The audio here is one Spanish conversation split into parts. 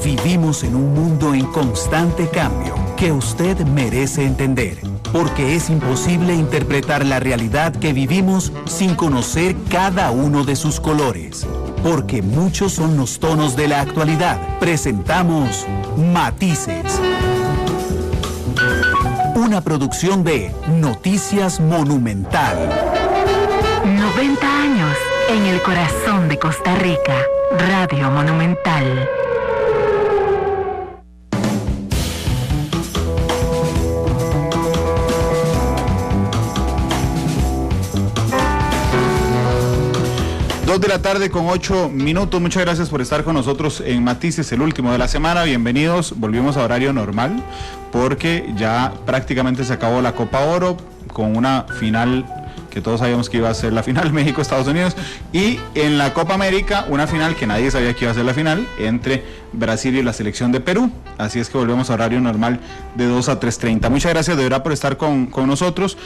Vivimos en un mundo en constante cambio que usted merece entender, porque es imposible interpretar la realidad que vivimos sin conocer cada uno de sus colores. Porque muchos son los tonos de la actualidad. Presentamos Matices. Una producción de Noticias Monumental. 90 años en el corazón de Costa Rica. Radio Monumental. Dos de la tarde con 8 minutos. Muchas gracias por estar con nosotros en Matices, el último de la semana. Bienvenidos. Volvimos a horario normal porque ya prácticamente se acabó la Copa Oro con una final que todos sabíamos que iba a ser la final México-Estados Unidos, y en la Copa América una final que nadie sabía que iba a ser la final entre Brasil y la selección de Perú. Así es que volvemos a horario normal de 2 a 3:30. Muchas gracias de verdad por estar con nosotros,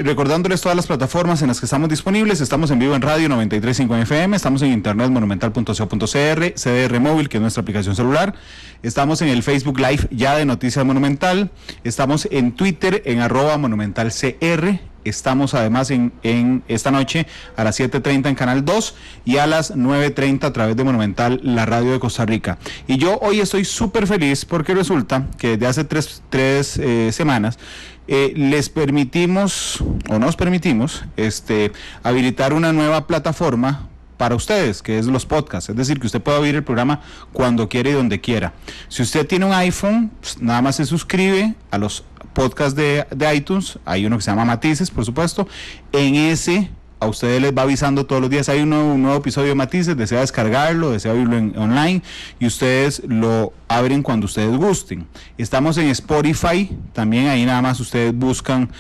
recordándoles todas las plataformas en las que estamos disponibles. Estamos en vivo en radio 93.5 FM, estamos en internet monumental.co.cr, CDR Móvil, que es nuestra aplicación celular. Estamos en el Facebook Live ya de Noticias Monumental, estamos en Twitter en @monumentalcr. Estamos además en esta noche a las 7:30 en Canal 2 y a las 9:30 a través de Monumental, la radio de Costa Rica. Y yo hoy estoy súper feliz porque resulta que desde hace tres semanas les permitimos, o nos permitimos, habilitar una nueva plataforma para ustedes, que es los podcasts. Es decir, que usted puede oír el programa cuando quiera y donde quiera. Si usted tiene un iPhone, pues nada más se suscribe a los podcasts de iTunes. Hay uno que se llama Matices, por supuesto. En ese a ustedes les va avisando todos los días, hay un nuevo episodio de Matices, desea descargarlo, desea oírlo online, y ustedes lo abren cuando ustedes gusten. Estamos en Spotify, también ahí nada más ustedes buscan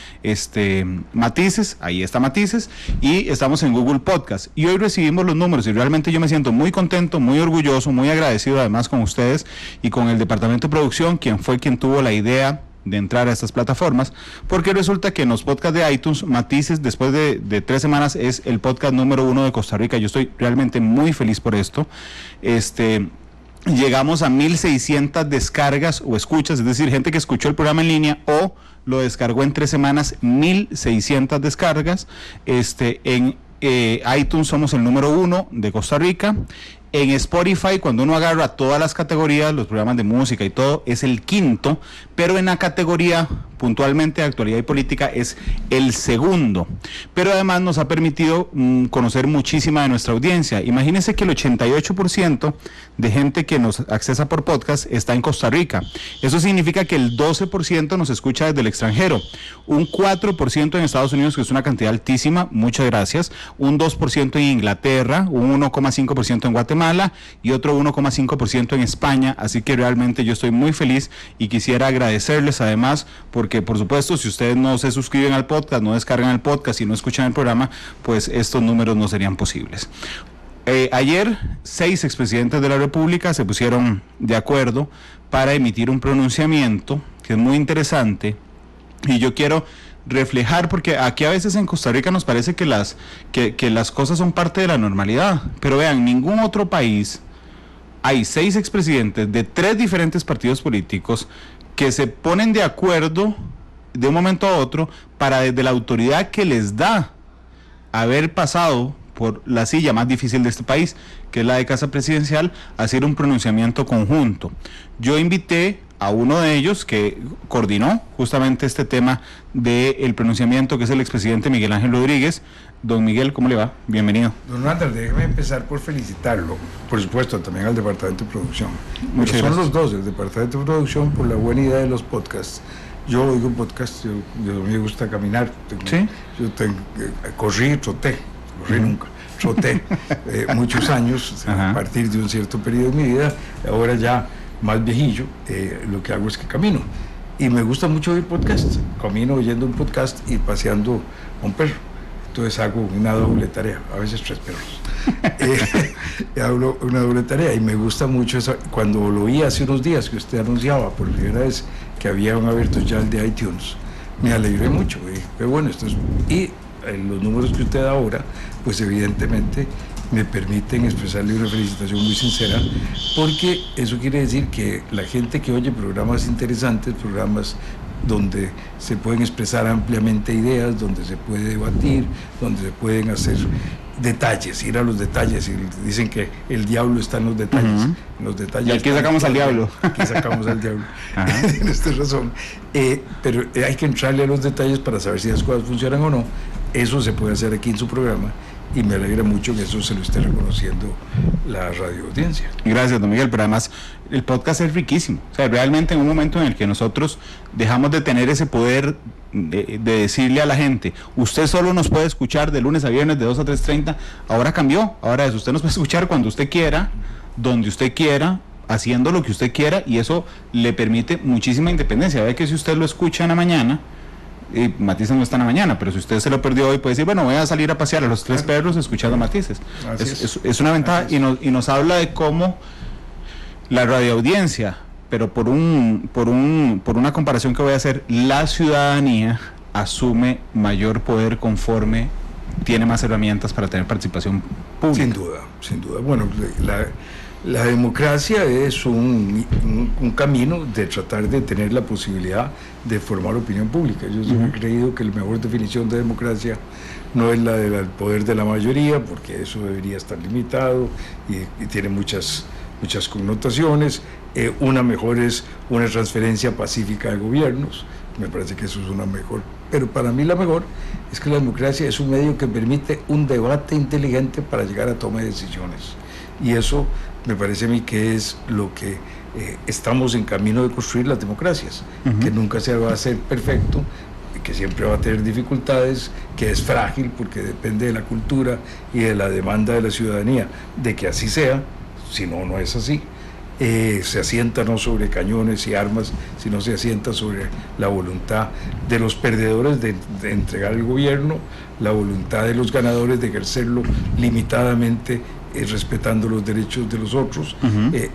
Matices, ahí está Matices, y estamos en Google Podcast. Y hoy recibimos los números y realmente yo me siento muy contento, muy orgulloso, muy agradecido además con ustedes y con el departamento de producción, quien tuvo la idea de entrar a estas plataformas, porque resulta que en los podcasts de iTunes, Matices, después de 3 semanas, es el podcast número 1 de Costa Rica. Yo estoy realmente muy feliz por esto. Llegamos a 1,600 descargas o escuchas, es decir, gente que escuchó el programa en línea o lo descargó en 3 semanas, 1,600 descargas. En iTunes somos el número 1 de Costa Rica. En Spotify, cuando uno agarra todas las categorías, los programas de música y todo, es el 5º, pero en la categoría puntualmente de actualidad y política es el 2º. Pero además nos ha permitido conocer muchísima de nuestra audiencia. Imagínense que el 88% de gente que nos accesa por podcast está en Costa Rica. Eso significa que el 12% nos escucha desde el extranjero, un 4% en Estados Unidos, que es una cantidad altísima, muchas gracias, un 2% en Inglaterra, un 1,5% en Guatemala, y otro 1,5% en España. Así que realmente yo estoy muy feliz y quisiera agradecerles además, porque por supuesto si ustedes no se suscriben al podcast, no descargan el podcast y no escuchan el programa, pues estos números no serían posibles. Ayer 6 expresidentes de la República se pusieron de acuerdo para emitir un pronunciamiento que es muy interesante, y yo quiero reflejar, porque aquí a veces en Costa Rica nos parece que las cosas son parte de la normalidad, pero vean, en ningún otro país hay 6 expresidentes de 3 diferentes partidos políticos que se ponen de acuerdo de un momento a otro para, desde la autoridad que les da haber pasado por la silla más difícil de este país, que es la de Casa Presidencial, hacer un pronunciamiento conjunto. Yo invité a uno de ellos que coordinó justamente este tema del pronunciamiento, que es el expresidente Miguel Ángel Rodríguez. Don Miguel, ¿cómo le va? Bienvenido. Don Randall, déjeme empezar por felicitarlo, por supuesto, también al Departamento de Producción. Muchas gracias. Son los dos, el Departamento de Producción, por la buena idea de los podcasts. Yo oigo podcast, yo me gusta caminar. ¿Sí? Corrí, troté nunca. Troté muchos años, a partir de un cierto periodo de mi vida. Ahora ya más viejillo, lo que hago es que camino. Y me gusta mucho oír podcasts. Camino oyendo un podcast y paseando a un perro. Entonces hago una doble tarea, a veces 3 perros. Hago una doble tarea y me gusta mucho eso. Cuando lo vi hace unos días que usted anunciaba por primera vez que habían abierto ya el de iTunes, me alegré mucho. Qué bueno esto es. Y los números que usted da ahora, pues evidentemente me permiten expresarle una felicitación muy sincera, porque eso quiere decir que la gente que oye programas interesantes, programas donde se pueden expresar ampliamente ideas, donde se puede debatir, donde se pueden hacer detalles, ir a los detalles, y dicen que el diablo está en los detalles. En los detalles. Y aquí sacamos al diablo. Aquí sacamos al diablo. Tienes razón. Pero hay que entrarle a los detalles para saber si las cosas funcionan o no. Eso se puede hacer aquí en su programa, y me alegra mucho que eso se lo esté reconociendo la radio audiencia. Gracias, don Miguel, pero además el podcast es riquísimo. O sea, realmente en un momento en el que nosotros dejamos de tener ese poder de decirle a la gente, usted solo nos puede escuchar de lunes a viernes de 2 a 3:30, ahora cambió. Ahora es, usted nos puede escuchar cuando usted quiera, donde usted quiera, haciendo lo que usted quiera, y eso le permite muchísima independencia. Ve que si usted lo escucha en la mañana, Matices no está en la mañana, pero si usted se lo perdió hoy, puede decir, bueno, voy a salir a pasear a los 3 perros escuchando Matices. Es una ventaja, y nos habla de cómo la radioaudiencia, pero por una comparación que voy a hacer, la ciudadanía asume mayor poder conforme tiene más herramientas para tener participación pública. Sin duda. Bueno, la democracia es un camino de tratar de tener la posibilidad de formar opinión pública. Yo siempre he creído que la mejor definición de democracia no es la del poder de la mayoría, porque eso debería estar limitado y tiene muchas connotaciones. Una mejor es una transferencia pacífica de gobiernos. Me parece que eso es una mejor. Pero para mí la mejor es que la democracia es un medio que permite un debate inteligente para llegar a toma de decisiones. Y eso me parece a mí que es lo que estamos en camino de construir las democracias, que nunca se va a hacer perfecto, que siempre va a tener dificultades, que es frágil porque depende de la cultura y de la demanda de la ciudadanía de que así sea. Si no, no es así. Se asienta no sobre cañones y armas, sino se asienta sobre la voluntad de los perdedores de entregar el gobierno, la voluntad de los ganadores de ejercerlo limitadamente, respetando los derechos de los otros,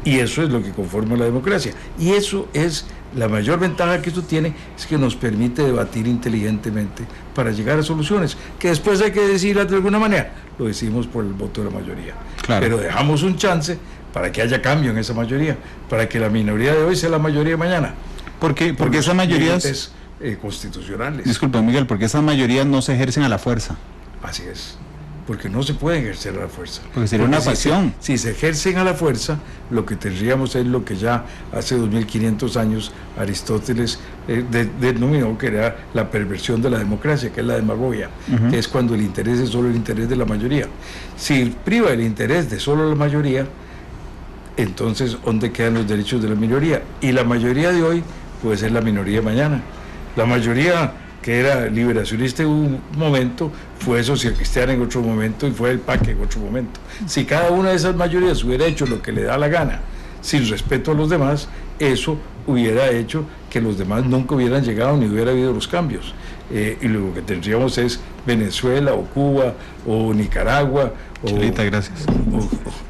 y eso es lo que conforma la democracia. Y eso es la mayor ventaja que esto tiene, es que nos permite debatir inteligentemente para llegar a soluciones, que después hay que decirlas de alguna manera, lo decimos por el voto de la mayoría. Claro. Pero dejamos un chance para que haya cambio en esa mayoría, para que la minoría de hoy sea la mayoría de mañana. Porque esas mayorías constitucionales. Disculpe, Miguel, porque esas mayorías no se ejercen a la fuerza. Así es. Porque no se pueden ejercer a la fuerza. Porque sería una pasión. Si se ejercen a la fuerza, lo que tendríamos es lo que ya hace 2500 años Aristóteles denominó que era la perversión de la democracia, que es la demagogia, que es cuando el interés es solo el interés de la mayoría. Si priva el interés de solo la mayoría, entonces ¿dónde quedan los derechos de la minoría? Y la mayoría de hoy puede ser la minoría mañana. La mayoría que era liberacionista en un momento, fue socialcristiana en otro momento y fue el PAC en otro momento. Si cada una de esas mayorías hubiera hecho lo que le da la gana, sin respeto a los demás, eso hubiera hecho que los demás nunca hubieran llegado ni hubiera habido los cambios. Y lo que tendríamos es Venezuela o Cuba o Nicaragua Chelita, gracias.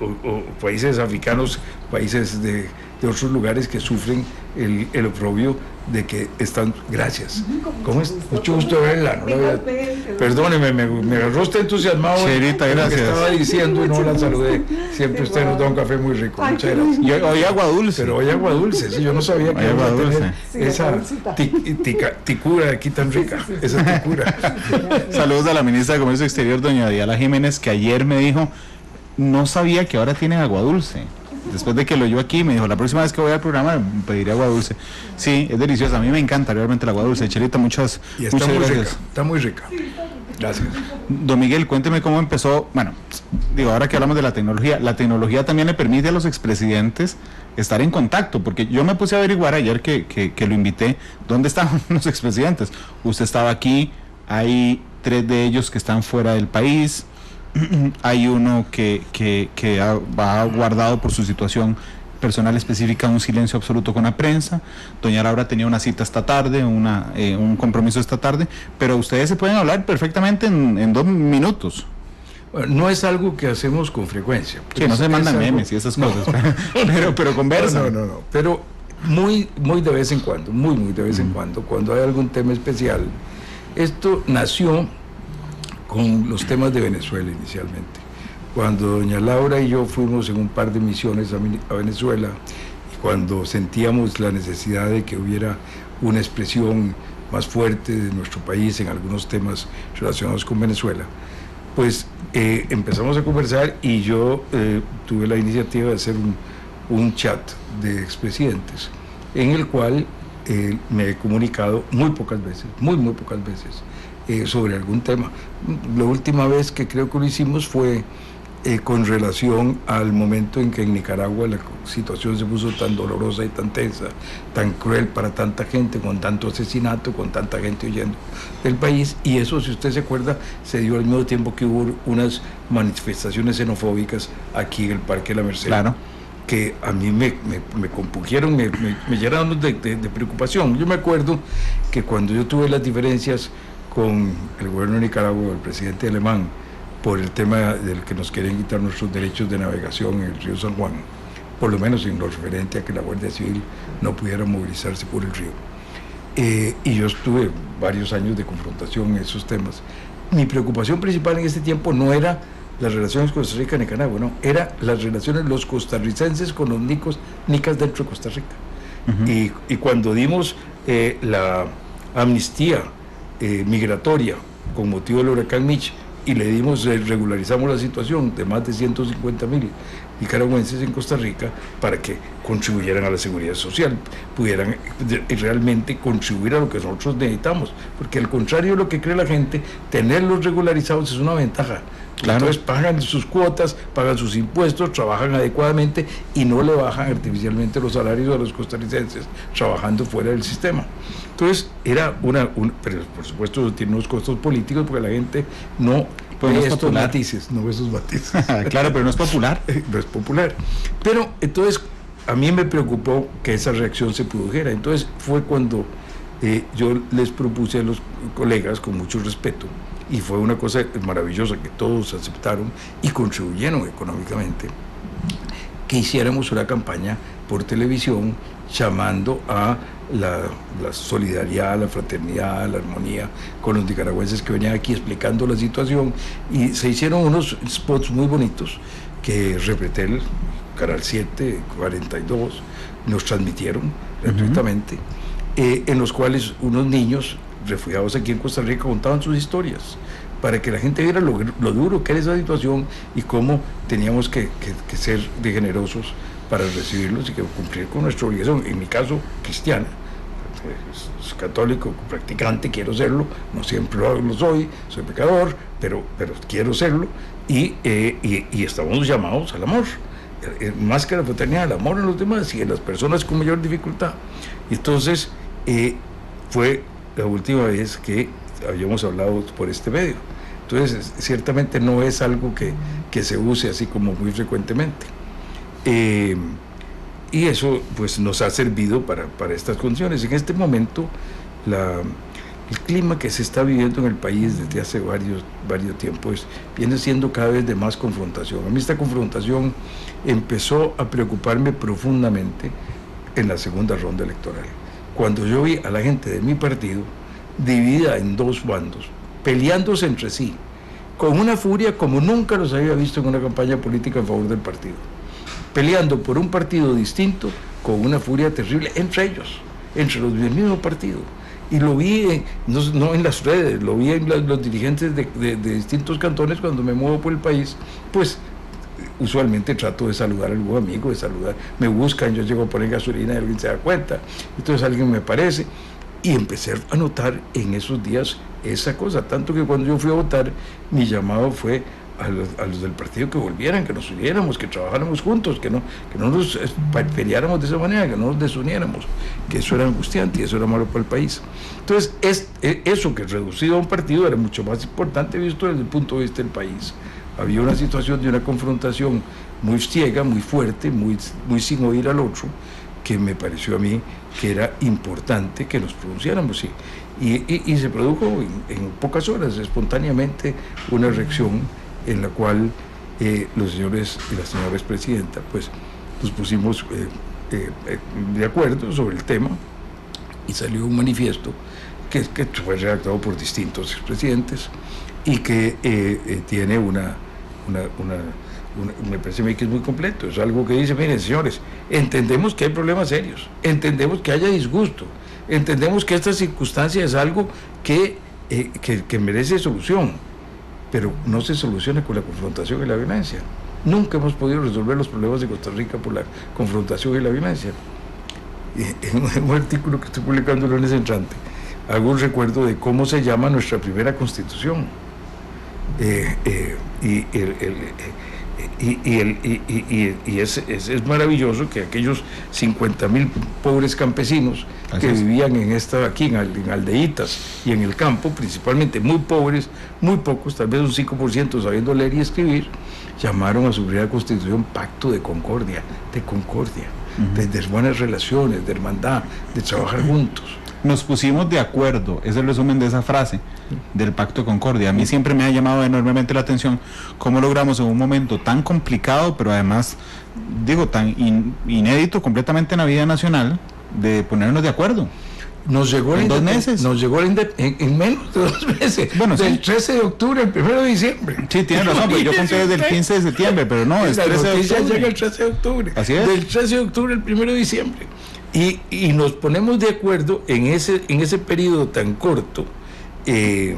O países africanos, países de otros lugares que sufren el oprobio de que están. Gracias. ¿Cómo es? Mucho gusto verla. ¿No? Perdóneme, me agarró usted entusiasmado. Chelita, gracias. Que estaba diciendo y no la saludé. Siempre usted nos da un café muy rico. Muchas gracias. Y hoy agua dulce. Pero hoy agua dulce, sí, yo no sabía que agua dulce. Esa ticura de aquí tan rica. Esa ticura. Saludos a la ministra de Comercio Exterior, doña Diala Jiménez, que ayer me dijo, no sabía que ahora tienen agua dulce. Después de que lo oyó aquí, me dijo, la próxima vez que voy al programa pediré agua dulce. Sí, es deliciosa, a mí me encanta realmente el agua dulce. Chelita, muchas gracias. Rica, está muy rica. Gracias. Don Miguel, cuénteme cómo empezó. Bueno, digo, ahora que hablamos de la tecnología también le permite a los expresidentes estar en contacto, porque yo me puse a averiguar ayer que lo invité, ¿dónde estaban los expresidentes? Usted estaba aquí, hay 3 de ellos que están fuera del país, hay uno que va guardado por su situación personal específica, un silencio absoluto con la prensa. Doña Laura tenía una cita esta tarde, un compromiso esta tarde, pero ustedes se pueden hablar perfectamente en 2 minutos. Bueno, no es algo que hacemos con frecuencia. Sí, no se mandan memes y esas cosas, pero conversan. No, pero muy de vez en cuando, muy de vez en cuando hay algún tema especial. Esto nació con los temas de Venezuela inicialmente, Cuando doña Laura y yo fuimos en un par de misiones a Venezuela, y cuando sentíamos la necesidad de que hubiera una expresión más fuerte de nuestro país en algunos temas relacionados con Venezuela, pues empezamos a conversar y yo tuve la iniciativa de hacer un chat de expresidentes en el cual me he comunicado muy pocas veces, muy pocas veces, sobre algún tema. La última vez que creo que lo hicimos fue con relación al momento en que en Nicaragua la situación se puso tan dolorosa y tan tensa, tan cruel para tanta gente, con tanto asesinato, con tanta gente huyendo del país, y eso, si usted se acuerda, se dio al mismo tiempo que hubo unas manifestaciones xenofóbicas aquí en el Parque de la Merced. Claro. Que a mí me compungieron, me llenaron de preocupación. Yo me acuerdo que cuando yo tuve las diferencias con el gobierno de Nicaragua, el presidente alemán, por el tema del que nos querían quitar nuestros derechos de navegación en el río San Juan, por lo menos en lo referente a que la Guardia Civil no pudiera movilizarse por el río. Y yo estuve varios años de confrontación en esos temas. Mi preocupación principal en este tiempo no era las relaciones Costa Rica-Nicaragua, no, era las relaciones los costarricenses con los nicas dentro de Costa Rica. Y cuando dimos la amnistía migratoria con motivo del huracán Mitch, y regularizamos la situación de más de 150,000 nicaragüenses en Costa Rica para que contribuyeran a la seguridad social, pudieran realmente contribuir a lo que nosotros necesitamos, porque al contrario de lo que cree la gente, tenerlos regularizados es una ventaja. Claro. Entonces pagan sus cuotas, pagan sus impuestos, trabajan adecuadamente y no le bajan artificialmente los salarios a los costarricenses trabajando fuera del sistema. Entonces era pero por supuesto tiene unos costos políticos porque la gente no ve estos matices, no ve esos matices. Claro, pero no es popular. No es popular. Pero entonces a mí me preocupó que esa reacción se produjera. Entonces fue cuando yo les propuse a los colegas, con mucho respeto, y fue una cosa maravillosa que todos aceptaron y contribuyeron económicamente, que hiciéramos una campaña por televisión llamando a la solidaridad, la fraternidad, la armonía con los nicaragüenses que venían aquí explicando la situación, y se hicieron unos spots muy bonitos que Repretel, Canal 7, 42, nos transmitieron gratuitamente, en los cuales unos niños refugiados aquí en Costa Rica contaban sus historias para que la gente viera lo duro que era esa situación y cómo teníamos que ser de generosos para recibirlos y que cumplir con nuestra obligación. En mi caso, cristiana, pues, católico, practicante, quiero serlo, no siempre lo soy pecador, pero quiero serlo, y estamos llamados al amor, más que a la fraternidad, al amor en los demás y en las personas con mayor dificultad. Y entonces fue la última vez que habíamos hablado por este medio. Entonces, ciertamente no es algo que se use así como muy frecuentemente. Y eso pues nos ha servido para estas condiciones. En este momento, el clima que se está viviendo en el país desde hace varios tiempos viene siendo cada vez de más confrontación. A mí esta confrontación empezó a preocuparme profundamente en la segunda ronda electoral, cuando yo vi a la gente de mi partido dividida en dos bandos, peleándose entre sí, con una furia como nunca los había visto en una campaña política en favor del partido, peleando por un partido distinto con una furia terrible entre ellos, entre los del mismo partido. Y lo vi, no en las redes, lo vi en los dirigentes de distintos cantones cuando me muevo por el país, pues usualmente trato de saludar a algún amigo, me buscan, yo llego a poner gasolina y alguien se da cuenta, entonces alguien me parece, y empecé a notar en esos días esa cosa, tanto que cuando yo fui a votar, mi llamado fue a los del partido que volvieran, que nos uniéramos, que trabajáramos juntos, que no nos peleáramos de esa manera, que no nos desuniéramos, que eso era angustiante y eso era malo para el país. Entonces, eso que reducido a un partido era mucho más importante visto desde el punto de vista del país. Había una situación de una confrontación muy ciega, muy fuerte, muy sin oír al otro, que me pareció a mí que era importante que nos pronunciáramos. Y se produjo en pocas horas, espontáneamente, una reacción en la cual los señores y la señora expresidenta pues nos pusimos de acuerdo sobre el tema, y salió un manifiesto que fue redactado por distintos expresidentes y que tiene me parece a mí que es muy completo. Es algo que dice, miren señores, entendemos que hay problemas serios, entendemos que haya disgusto, entendemos que esta circunstancia es algo que merece solución, pero no se soluciona con la confrontación y la violencia. Nunca hemos podido resolver los problemas de Costa Rica por la confrontación y la violencia. En un artículo que estoy publicando el lunes entrante, hago un recuerdo de cómo se llama nuestra primera constitución. Es maravilloso que aquellos 50.000 pobres campesinos que vivían aquí en aldeitas y en el campo, principalmente muy pobres, muy pocos, tal vez un 5% sabiendo leer y escribir, llamaron a su primera constitución Pacto de Concordia, de buenas relaciones, de hermandad, de trabajar juntos. Nos pusimos de acuerdo, es el resumen de esa frase del Pacto de Concordia. A mí siempre me ha llamado enormemente la atención cómo logramos en un momento tan complicado, pero además, tan inédito completamente en la vida nacional, de ponernos de acuerdo. Nos llegó en 2 meses. Nos llegó en menos de 2 meses. Bueno, del sí. 13 de octubre al 1 de diciembre. Sí, tiene razón, pero yo conté desde el 15 de septiembre, pero no, es 13 de octubre. Llega el 13 de octubre. Así es. Del 13 de octubre al 1 de diciembre. Y nos ponemos de acuerdo en ese periodo tan corto, en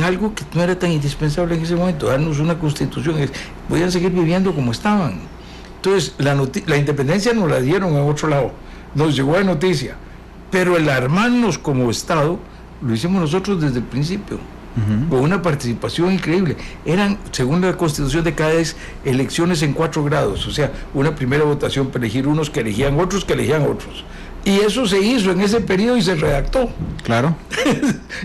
algo que no era tan indispensable en ese momento, darnos una constitución. Podían seguir viviendo como estaban. Entonces, la independencia nos la dieron a otro lado, nos llegó de noticia, pero el armarnos como Estado lo hicimos nosotros desde el principio, con una participación increíble. Eran, según la Constitución de cada vez, elecciones en 4 grados, o sea, una primera votación para elegir unos que elegían otros, y eso se hizo en ese periodo y se redactó. Claro.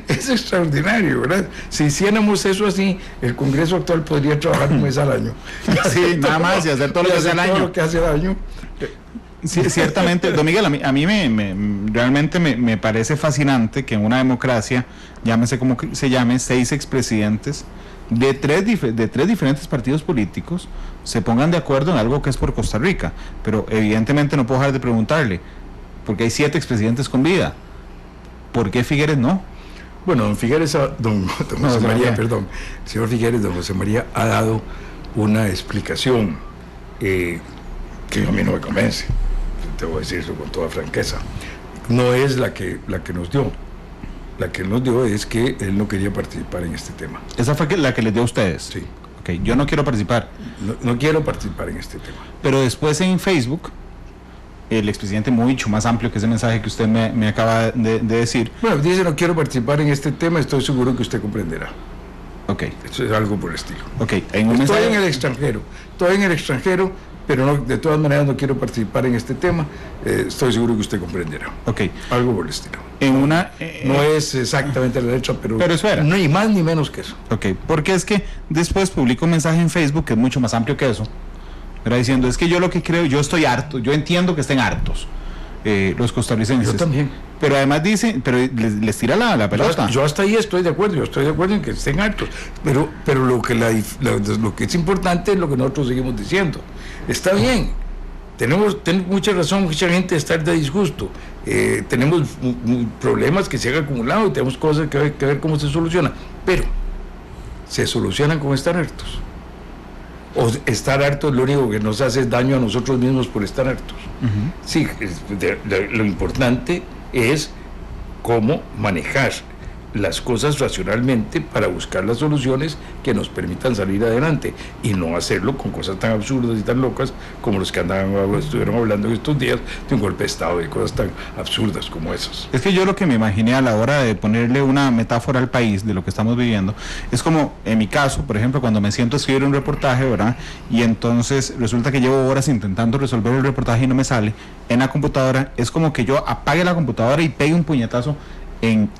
Es extraordinario, ¿verdad? Si hiciéramos eso así, el Congreso actual podría trabajar un mes al año. Sí, nada más, y hacer todo lo que hace al año. Todo lo que hace al año. Sí, ciertamente, don Miguel, a mí realmente me parece fascinante que en una democracia, llámese como que se llame, 6 expresidentes de tres diferentes partidos políticos se pongan de acuerdo en algo que es por Costa Rica. Pero evidentemente no puedo dejar de preguntarle, porque hay 7 expresidentes con vida, ¿por qué Figueres no? Bueno, don Figueres, don José María, perdón, el señor Figueres, don José María ha dado una explicación que a mí no me convence. Te voy a decir eso con toda franqueza. No es la que nos dio. La que nos dio es que él no quería participar en este tema. ¿Esa fue la que les dio a ustedes? Sí. Ok, yo no quiero participar. No quiero participar en este tema. Pero después en Facebook, el expresidente, mucho más amplio que ese mensaje que usted me acaba de decir. Bueno, dice no quiero participar en este tema, estoy seguro que usted comprenderá. Ok. Eso es algo por el estilo. Ok, estoy en el extranjero, pero no, de todas maneras no quiero participar en este tema, estoy seguro que usted comprenderá. Ok. Algo por el estilo. No es exactamente la letra, pero eso era. No hay más ni menos que eso. Ok, porque es que después publico un mensaje en Facebook que es mucho más amplio que eso, era diciendo, es que yo lo que creo, yo estoy harto, yo entiendo que estén hartos los costarricenses. Yo también. Pero además dice, pero les tira la pelota. Yo hasta ahí estoy de acuerdo, en que estén hartos, pero lo que es importante es lo que nosotros seguimos diciendo. Está bien, tenemos mucha razón, mucha gente estar de disgusto, tenemos problemas que se han acumulado y tenemos cosas que ver cómo se solucionan, pero se solucionan con estar hartos. O estar hartos lo único que nos hace es daño a nosotros mismos por estar hartos. Sí, lo importante es cómo manejar las cosas racionalmente para buscar las soluciones que nos permitan salir adelante y no hacerlo con cosas tan absurdas y tan locas como los que estuvieron hablando estos días de un golpe de Estado y cosas tan absurdas como esas. Es que yo lo que me imaginé a la hora de ponerle una metáfora al país de lo que estamos viviendo es como en mi caso, por ejemplo, cuando me siento a escribir un reportaje, ¿verdad? Y entonces resulta que llevo horas intentando resolver el reportaje y no me sale en la computadora, es como que yo apague la computadora y pegue un puñetazo en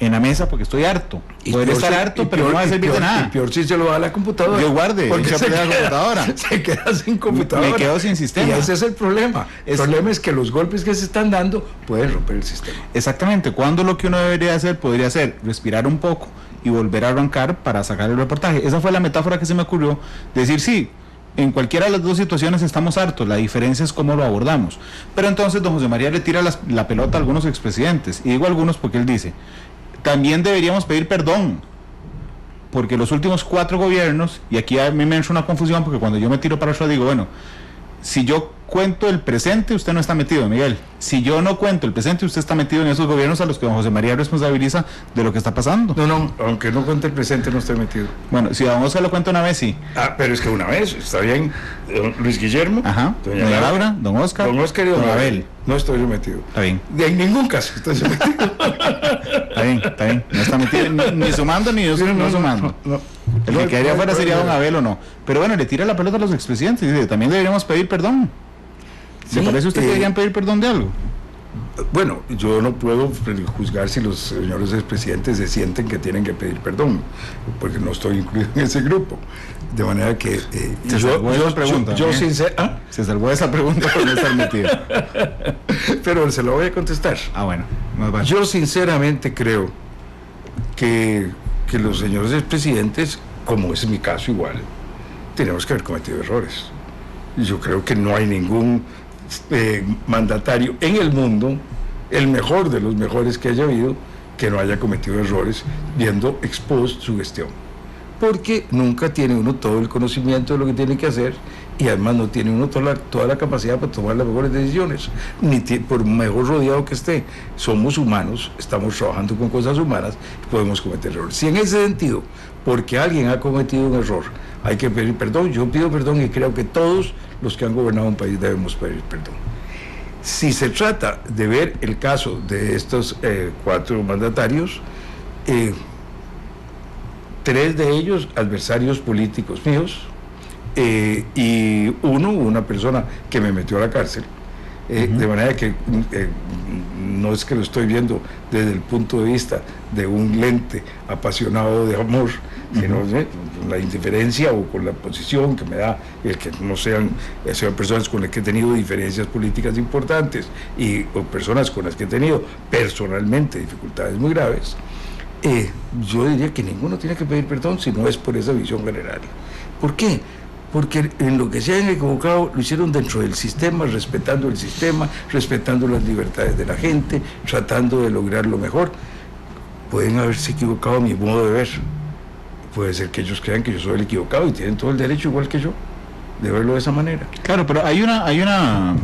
la mesa porque estoy harto. Podría estar harto, pero no va a servir de nada. Y peor si se lo va a la computadora. Yo guarde, porque la computadora. Se queda sin computadora. Me quedo sin sistema. Y ese es el problema. El problema es que los golpes que se están dando pueden romper el sistema. Exactamente. Cuando lo que uno debería hacer podría ser respirar un poco y volver a arrancar para sacar el reportaje. Esa fue la metáfora que se me ocurrió. Decir, sí, en cualquiera de las dos situaciones estamos hartos, la diferencia es cómo lo abordamos. Pero entonces don José María le tira la pelota a algunos expresidentes, y digo algunos porque él dice, también deberíamos pedir perdón. porque los últimos 4 gobiernos, y aquí a mí me entra una confusión, porque cuando yo me tiro para atrás digo, bueno, si yo cuento el presente, usted no está metido, Miguel. Si yo no cuento el presente, usted está metido en esos gobiernos a los que don José María responsabiliza de lo que está pasando. No, aunque no cuente el presente, no estoy metido. Bueno, si a don Oscar lo cuenta una vez, sí. Pero es que una vez, está bien. Luis Guillermo, Ajá. Doña Laura, don Oscar y don Abel. No estoy yo metido. Está bien. En ningún caso estoy yo metido. Está bien. No está metido ni sumando ni no sumando. No. El que quedaría afuera sería don Abel o no. Pero bueno, le tira la pelota a los expresidentes y dice, también deberíamos pedir perdón. ¿Se parece a usted que deberían pedir perdón de algo? Bueno, yo no puedo juzgar si los señores expresidentes se sienten que tienen que pedir perdón, porque no estoy incluido en ese grupo. De manera que se salvó de esa pregunta por no estar metido. Pero se lo voy a contestar. Bueno. Yo sinceramente creo que los señores expresidentes, como es mi caso igual, tenemos que haber cometido errores. Yo creo que no hay ningún mandatario en el mundo, el mejor de los mejores que haya habido, que no haya cometido errores viendo expost su gestión, porque nunca tiene uno todo el conocimiento de lo que tiene que hacer, y además no tiene uno toda la capacidad para tomar las mejores decisiones, ni por mejor rodeado que esté. Somos humanos, estamos trabajando con cosas humanas, podemos cometer errores. Si en ese sentido, porque alguien ha cometido un error, hay que pedir perdón, yo pido perdón, y creo que todos los que han gobernado un país debemos pedir perdón. Si se trata de ver el caso de estos 4 mandatarios, 3 de ellos adversarios políticos míos, y una persona que me metió a la cárcel, de manera que no es que lo estoy viendo desde el punto de vista de un lente apasionado de amor, sino la indiferencia o con la posición que me da el que no sean personas con las que he tenido diferencias políticas importantes o personas con las que he tenido personalmente dificultades muy graves. Yo diría que ninguno tiene que pedir perdón si no es por esa visión general. ¿Por qué? Porque en lo que se hayan equivocado lo hicieron dentro del sistema, respetando el sistema, respetando las libertades de la gente, tratando de lograr lo mejor. Pueden haberse equivocado a mi modo de ver. Puede ser que ellos crean que yo soy el equivocado y tienen todo el derecho, igual que yo, de verlo de esa manera. Claro, pero hay una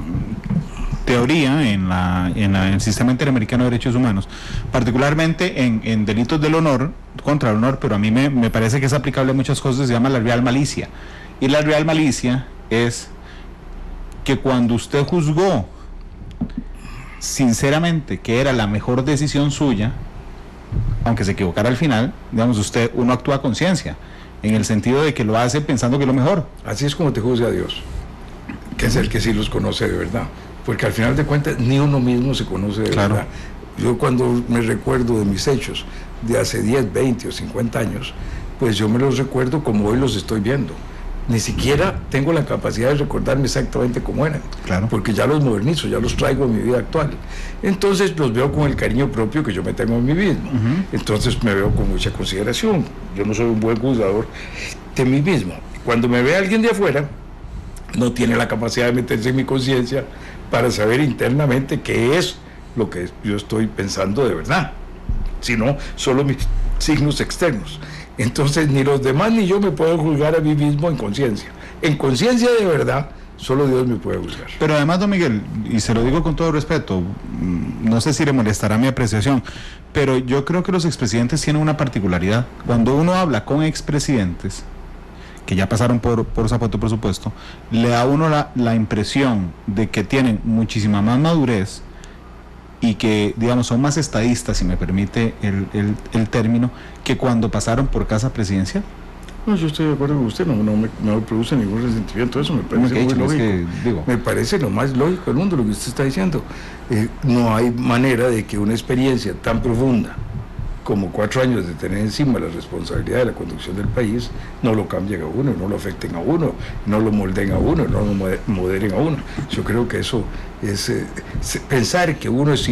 teoría en el Sistema Interamericano de Derechos Humanos, particularmente en delitos del honor, contra el honor, pero a mí me parece que es aplicable a muchas cosas, se llama la real malicia. Y la real malicia es que cuando usted juzgó sinceramente que era la mejor decisión suya, aunque se equivocara al final, digamos, uno actúa a conciencia, en el sentido de que lo hace pensando que es lo mejor. Así es como te juzga Dios, que es el que sí los conoce de verdad, porque al final de cuentas ni uno mismo se conoce de verdad. Yo cuando me recuerdo de mis hechos de hace 10, 20 o 50 años, pues yo me los recuerdo como hoy los estoy viendo. Ni siquiera tengo la capacidad de recordarme exactamente cómo eran, porque ya los modernizo, ya los traigo a mi vida actual. Entonces los veo con el cariño propio que yo me tengo a mí mismo. Entonces me veo con mucha consideración. Yo no soy un buen juzgador de mí mismo. Cuando me ve alguien de afuera, no tiene la capacidad de meterse en mi conciencia para saber internamente qué es lo que yo estoy pensando de verdad, sino solo mis signos externos. Entonces ni los demás ni yo me puedo juzgar a mí mismo en conciencia. En conciencia de verdad, solo Dios me puede juzgar. Pero además, don Miguel, y se lo digo con todo respeto, no sé si le molestará mi apreciación, pero yo creo que los expresidentes tienen una particularidad. Cuando uno habla con expresidentes, que ya pasaron por Zapato, por supuesto, le da a uno la impresión de que tienen muchísima más madurez y que, digamos, son más estadistas, si me permite el término, que cuando pasaron por casa presidencial. No, yo estoy de acuerdo con usted, no me produce ningún resentimiento, eso me parece muy lógico. Me parece lo más lógico del mundo lo que usted está diciendo. No hay manera de que una experiencia tan profunda como 4 años de tener encima la responsabilidad de la conducción del país no lo cambien a uno, no lo afecten a uno, no lo molden a uno, no lo moderen a uno. Yo creo que eso es pensar que uno es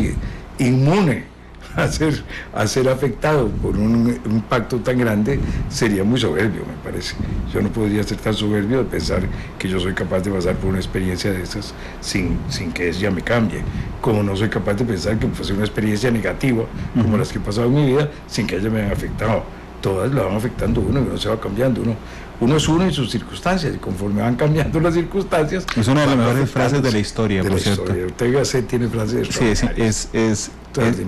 inmune a ser afectado por un impacto tan grande sería muy soberbio, me parece. Yo no podría ser tan soberbio de pensar que yo soy capaz de pasar por una experiencia de esas sin que ella me cambie, como no soy capaz de pensar que fuese una experiencia negativa como las que he pasado en mi vida sin que ella me haya afectado. todas la van afectando a uno y uno se va cambiando. Uno es uno en sus circunstancias, y conforme van cambiando las circunstancias... Es una de las mejores frases de la historia, por cierto. Ortega C. tiene frases extraordinarias. Sí,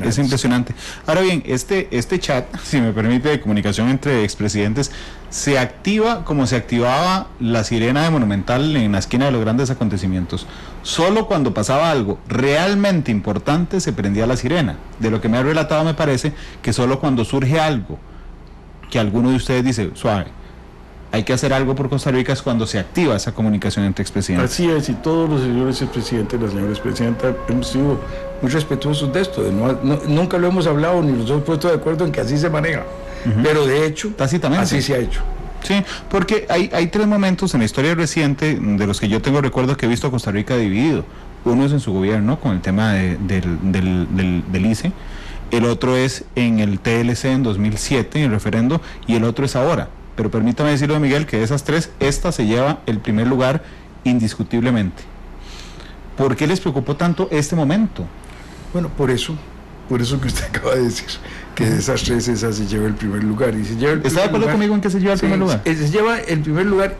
es impresionante. Ahora bien, este chat, si me permite, de comunicación entre expresidentes, se activa como se activaba la sirena de Monumental en la esquina de los grandes acontecimientos. Solo cuando pasaba algo realmente importante se prendía la sirena. De lo que me ha relatado, me parece que solo cuando surge algo que alguno de ustedes dice, suave, hay que hacer algo por Costa Rica, es cuando se activa esa comunicación entre expresidentes. Así es, y todos los señores expresidentes, las señoras presidentas, hemos sido muy respetuosos de esto. Nunca lo hemos hablado ni nos hemos puesto de acuerdo en que así se maneja. Pero de hecho, tácitamente, así se ha hecho. Sí, porque hay tres momentos en la historia reciente de los que yo tengo recuerdo que he visto a Costa Rica dividido. Uno es en su gobierno, con el tema del ICE. El otro es en el TLC en 2007, en el referendo, y el otro es ahora. Pero permítame decirlo, Miguel, que de esas tres, esta se lleva el primer lugar indiscutiblemente. ¿Por qué les preocupó tanto este momento? Bueno, por eso que usted acaba de decir, que de esas tres, esa se lleva el primer lugar. Y se lleva el ¿Está de acuerdo conmigo en que se lleva el primer lugar? Se lleva el primer lugar,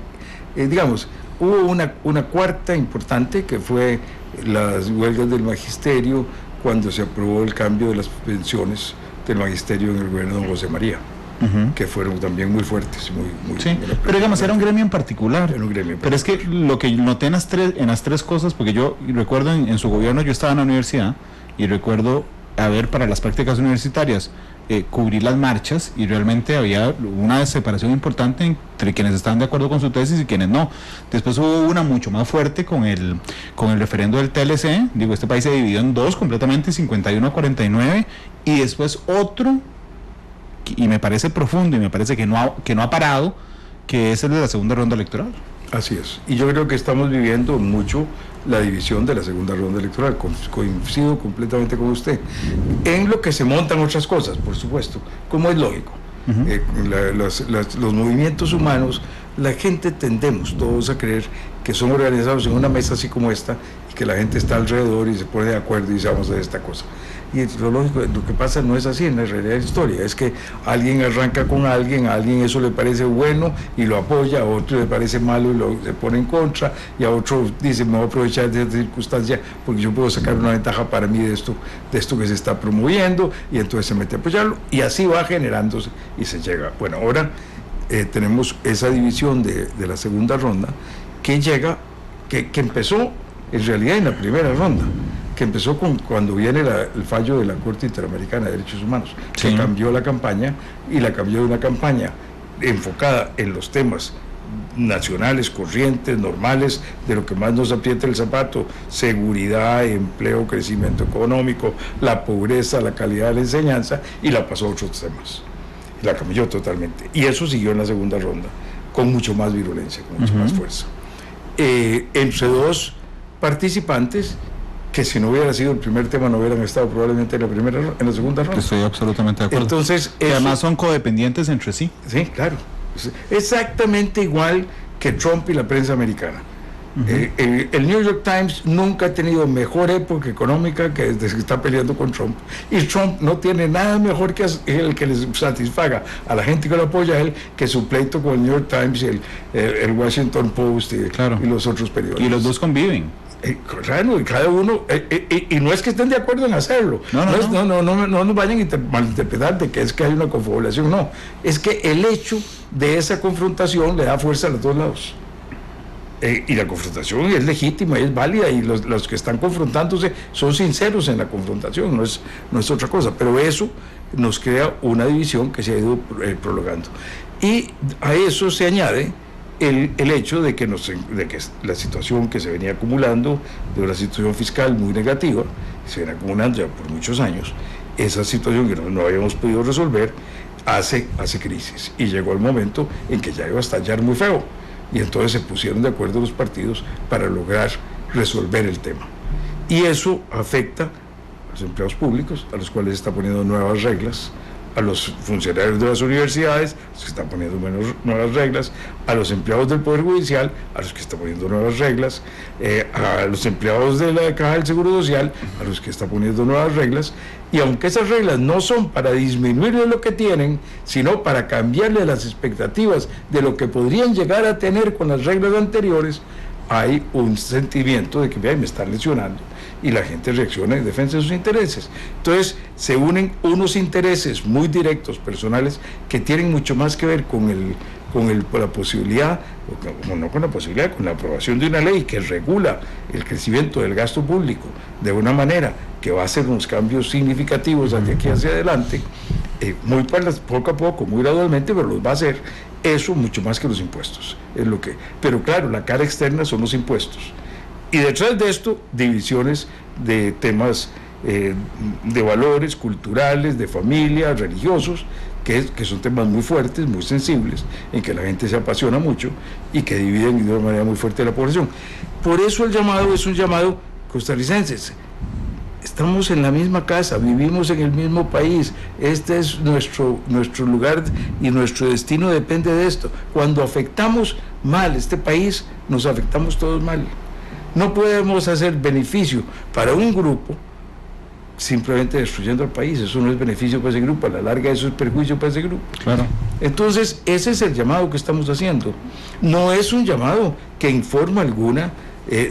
digamos, hubo una cuarta importante, que fue las huelgas del magisterio, cuando se aprobó el cambio de las pensiones del magisterio en el gobierno de don José María. Que fueron también muy fuertes, muy sí, pero digamos, era un gremio en particular. Pero es que lo que noté en las tres cosas, porque yo recuerdo en su gobierno, yo estaba en la universidad y recuerdo para las prácticas universitarias cubrir las marchas, y realmente había una separación importante entre quienes estaban de acuerdo con su tesis y quienes no. Después hubo una mucho más fuerte con el referendo del TLC. Digo, este país se dividió en dos completamente, 51-49, y después otro, y me parece profundo y me parece que no ha parado, que es el de la segunda ronda electoral. Así es, y yo creo que estamos viviendo mucho la división de la segunda ronda electoral. Coincido completamente con usted en lo que se montan otras cosas, por supuesto, como es lógico. Los movimientos humanos, la gente tendemos todos a creer que son organizados en una mesa así como esta, y que la gente está alrededor y se pone de acuerdo y dice, vamos a hacer esta cosa. Y lo lógico, lo que pasa no es así en la realidad de la historia, es que alguien arranca con alguien, a alguien eso le parece bueno y lo apoya, a otro le parece malo y se pone en contra, y a otro dice, me voy a aprovechar de esta circunstancia porque yo puedo sacar una ventaja para mí de esto que se está promoviendo, y entonces se mete a apoyarlo, y así va generándose y se llega. Bueno, ahora tenemos esa división de la segunda ronda que llega, que empezó en realidad en la primera ronda, que empezó cuando viene el fallo de la Corte Interamericana de Derechos Humanos, sí, que cambió la campaña, y la cambió de una campaña enfocada en los temas nacionales, corrientes, normales, de lo que más nos aprieta el zapato: seguridad, empleo, crecimiento económico, la pobreza, la calidad de la enseñanza, y la pasó a otros temas. La cambió totalmente. Y eso siguió en la segunda ronda, con mucho más virulencia, con mucha más fuerza. Entre dos participantes que, si no hubiera sido el primer tema, no hubieran estado probablemente en la segunda ronda. Estoy absolutamente de acuerdo. Entonces, que además son codependientes entre sí. Sí, claro. Exactamente igual que Trump y la prensa americana. El New York Times nunca ha tenido mejor época económica que desde que está peleando con Trump. Y Trump no tiene nada mejor que el que les satisfaga a la gente que lo apoya a él que su pleito con el New York Times y el Washington Post y los otros periódicos. Y los dos conviven. Claro, y cada uno, y no es que estén de acuerdo en hacerlo, no nos vayan a malinterpretar de que es que hay una confabulación, no, es que el hecho de esa confrontación le da fuerza a los dos lados. Y la confrontación es legítima, es válida, y los que están confrontándose son sinceros en la confrontación, no es otra cosa, pero eso nos crea una división que se ha ido prolongando. Y a eso se añade el hecho de que la situación que se venía acumulando, de una situación fiscal muy negativa, se viene acumulando ya por muchos años, esa situación que no habíamos podido resolver hace crisis, y llegó el momento en que ya iba a estallar muy feo. Y entonces se pusieron de acuerdo los partidos para lograr resolver el tema. Y eso afecta a los empleados públicos, a los cuales se está poniendo nuevas reglas, a los funcionarios de las universidades, a los que están poniendo nuevas reglas, a los empleados del Poder Judicial, a los que están poniendo nuevas reglas, a los empleados de la Caja del Seguro Social, a los que están poniendo nuevas reglas, y aunque esas reglas no son para disminuirle lo que tienen, sino para cambiarle las expectativas de lo que podrían llegar a tener con las reglas anteriores, hay un sentimiento de que me están lesionando, y la gente reacciona en defensa de sus intereses. Entonces se unen unos intereses muy directos, personales, que tienen mucho más que ver con la posibilidad, no con la posibilidad, con la aprobación de una ley que regula el crecimiento del gasto público de una manera que va a hacer unos cambios significativos de aquí hacia adelante, muy poco a poco, muy gradualmente, pero los va a hacer. Eso mucho más que los impuestos, es lo que. Pero claro, la cara externa son los impuestos. Y detrás de esto, divisiones de temas de valores culturales, de familia, religiosos, que son temas muy fuertes, muy sensibles, en que la gente se apasiona mucho y que dividen de una manera muy fuerte la población. Por eso el llamado es un llamado costarricense. Estamos en la misma casa, vivimos en el mismo país, este es nuestro lugar y nuestro destino depende de esto. Cuando afectamos mal este país, nos afectamos todos mal. No podemos hacer beneficio para un grupo simplemente destruyendo al país. Eso no es beneficio para ese grupo, a la larga eso es perjuicio para ese grupo. Claro. Entonces ese es el llamado que estamos haciendo. No es un llamado que en forma alguna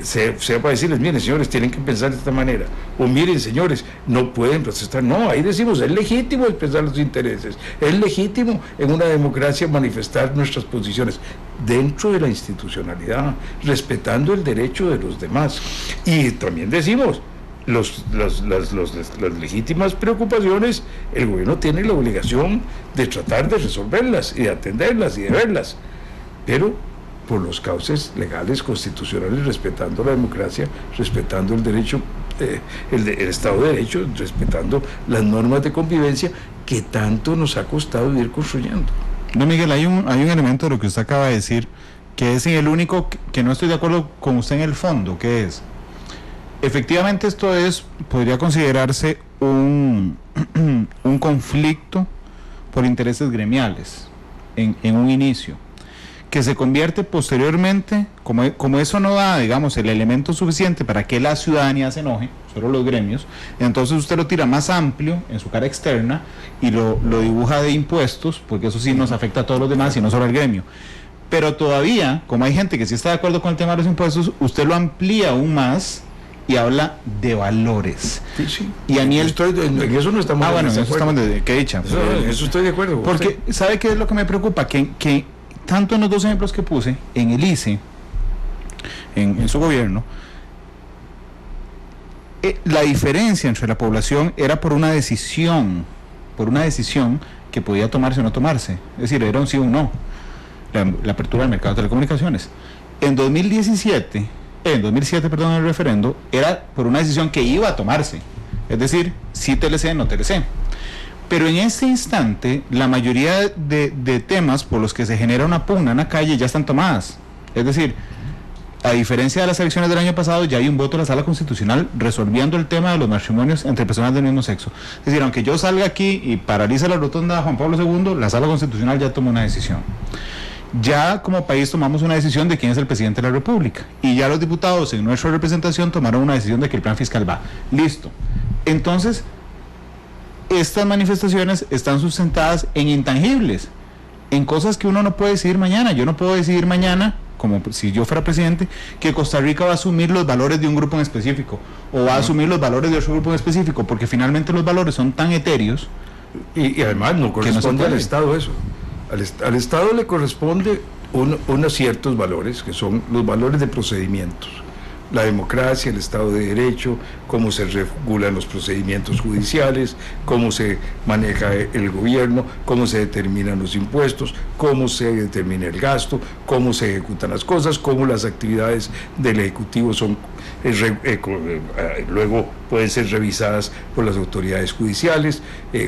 sea para decirles, miren señores, tienen que pensar de esta manera, o miren señores, no pueden protestar. No, ahí decimos, es legítimo expresar los intereses, es legítimo en una democracia manifestar nuestras posiciones dentro de la institucionalidad, respetando el derecho de los demás. Y también decimos, las legítimas preocupaciones, el gobierno tiene la obligación de tratar de resolverlas y de atenderlas y de verlas, pero por los cauces legales, constitucionales, respetando la democracia, respetando el derecho, el Estado de Derecho, respetando las normas de convivencia que tanto nos ha costado ir construyendo. No, Miguel, hay un elemento de lo que usted acaba de decir, que es el único que no estoy de acuerdo con usted en el fondo, que es, efectivamente esto podría considerarse un conflicto por intereses gremiales en un inicio, que se convierte posteriormente, como eso no da, digamos, el elemento suficiente para que la ciudadanía se enoje, solo los gremios, entonces usted lo tira más amplio en su cara externa y lo dibuja de impuestos, porque eso sí nos afecta a todos los demás y no solo al gremio. Pero todavía, como hay gente que sí está de acuerdo con el tema de los impuestos, usted lo amplía aún más y habla de valores. Sí. Y a mí en eso no estamos en eso estamos qué dicha. Eso estoy de acuerdo. Porque, ¿sabe qué es lo que me preocupa? Que tanto en los dos ejemplos que puse, en el ICE, en su gobierno, la diferencia entre la población era por una decisión que podía tomarse o no tomarse. Es decir, era un sí o un no, la apertura del mercado de telecomunicaciones. En 2007, el referendo, era por una decisión que iba a tomarse. Es decir, sí TLC, no TLC. Pero en este instante, la mayoría de temas por los que se genera una pugna en la calle ya están tomadas. Es decir, a diferencia de las elecciones del año pasado, ya hay un voto de la Sala Constitucional resolviendo el tema de los matrimonios entre personas del mismo sexo. Es decir, aunque yo salga aquí y paralice la rotonda Juan Pablo II, la Sala Constitucional ya tomó una decisión. Ya como país tomamos una decisión de quién es el presidente de la República. Y ya los diputados en nuestra representación tomaron una decisión de que el plan fiscal va. Listo. Entonces, estas manifestaciones están sustentadas en intangibles, en cosas que uno no puede decidir mañana. Yo no puedo decidir mañana, como si yo fuera presidente, que Costa Rica va a asumir los valores de un grupo en específico o va a asumir los valores de otro grupo en específico, porque finalmente los valores son tan etéreos y además no corresponde al Estado eso. Al Estado le corresponde unos ciertos valores, que son los valores de procedimientos. La democracia, el Estado de Derecho, cómo se regulan los procedimientos judiciales, cómo se maneja el gobierno, cómo se determinan los impuestos, cómo se determina el gasto, cómo se ejecutan las cosas, cómo las actividades del Ejecutivo son luego pueden ser revisadas por las autoridades judiciales,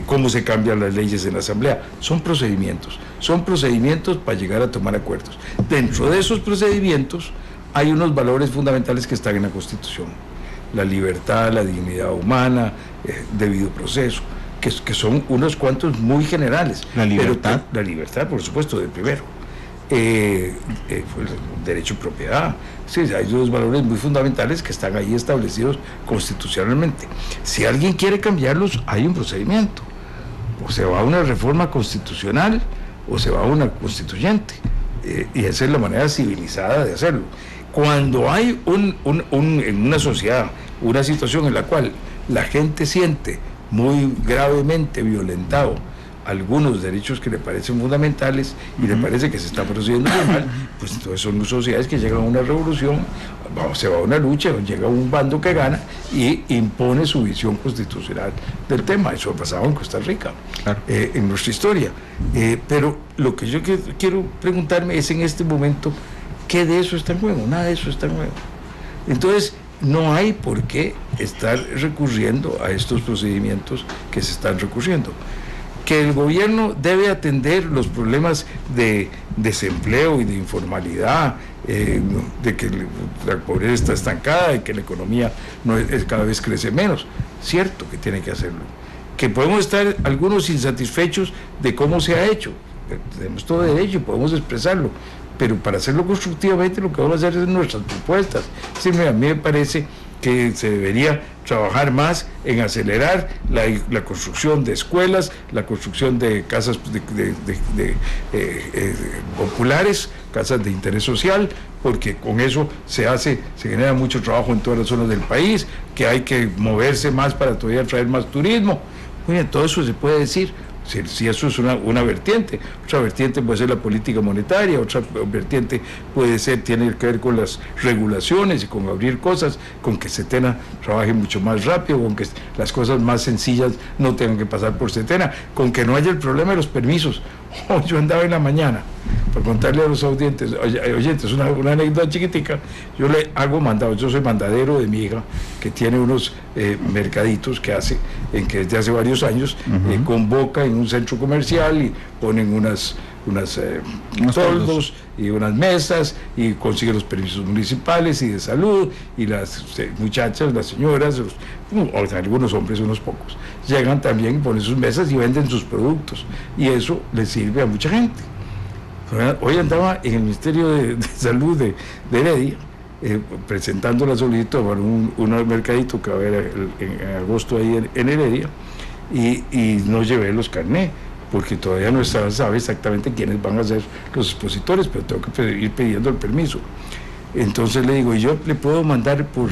cómo se cambian las leyes en la Asamblea. Son procedimientos para llegar a tomar acuerdos. Dentro de esos procedimientos hay unos valores fundamentales que están en la Constitución: la libertad, la dignidad humana, debido proceso. que son unos cuantos muy generales. La libertad. Pero, la libertad, por supuesto, de primero. El derecho a propiedad. Sí, hay dos valores muy fundamentales que están ahí establecidos constitucionalmente. Si alguien quiere cambiarlos, hay un procedimiento. O se va a una reforma constitucional o se va a una constituyente. Y esa es la manera civilizada de hacerlo. Cuando hay en una sociedad una situación en la cual la gente siente muy gravemente violentado algunos derechos que le parecen fundamentales y le parece que se está procediendo muy mal, pues entonces son sociedades que llegan a una revolución, se va a una lucha, llega un bando que gana y impone su visión constitucional del tema. Eso ha pasado en Costa Rica, claro, en nuestra historia. Pero lo que yo quiero preguntarme es en este momento, ¿qué de eso está en juego? Nada de eso está en juego. Entonces, no hay por qué estar recurriendo a estos procedimientos que se están recurriendo. Que el gobierno debe atender los problemas de desempleo y de informalidad, de que la pobreza está estancada y que la economía cada vez crece menos. Cierto que tiene que hacerlo. Que podemos estar algunos insatisfechos de cómo se ha hecho. Tenemos todo derecho, podemos expresarlo. Pero para hacerlo constructivamente lo que vamos a hacer es nuestras propuestas. Sí, a mí me parece que se debería trabajar más en acelerar la construcción de escuelas, la construcción de casas populares, casas de interés social, porque con eso se genera mucho trabajo en todas las zonas del país, que hay que moverse más para todavía traer más turismo. Muy bien, todo eso se puede decir. Si eso es una vertiente. Otra vertiente puede ser la política monetaria, otra vertiente tiene que ver con las regulaciones y con abrir cosas, con que Setena trabaje mucho más rápido, con que las cosas más sencillas no tengan que pasar por Setena, con que no haya el problema de los permisos. Yo andaba en la mañana, para contarle a los oyentes, una anécdota chiquitica, yo le hago mandado, yo soy mandadero de mi hija, que tiene unos mercaditos que desde hace varios años convoca en un centro comercial y ponen unos toldos y unas mesas y consigue los permisos municipales y de salud, y las muchachas, las señoras, algunos hombres, unos pocos, llegan también y ponen sus mesas y venden sus productos, y eso les sirve a mucha gente. Hoy andaba en el Ministerio de Salud de Heredia presentando la solicitud para un mercadito que va a haber en agosto ahí en Heredia, y no llevé los carnés porque todavía no sabe exactamente quiénes van a ser los expositores, pero tengo que ir pidiendo el permiso. Entonces le digo, yo le puedo mandar por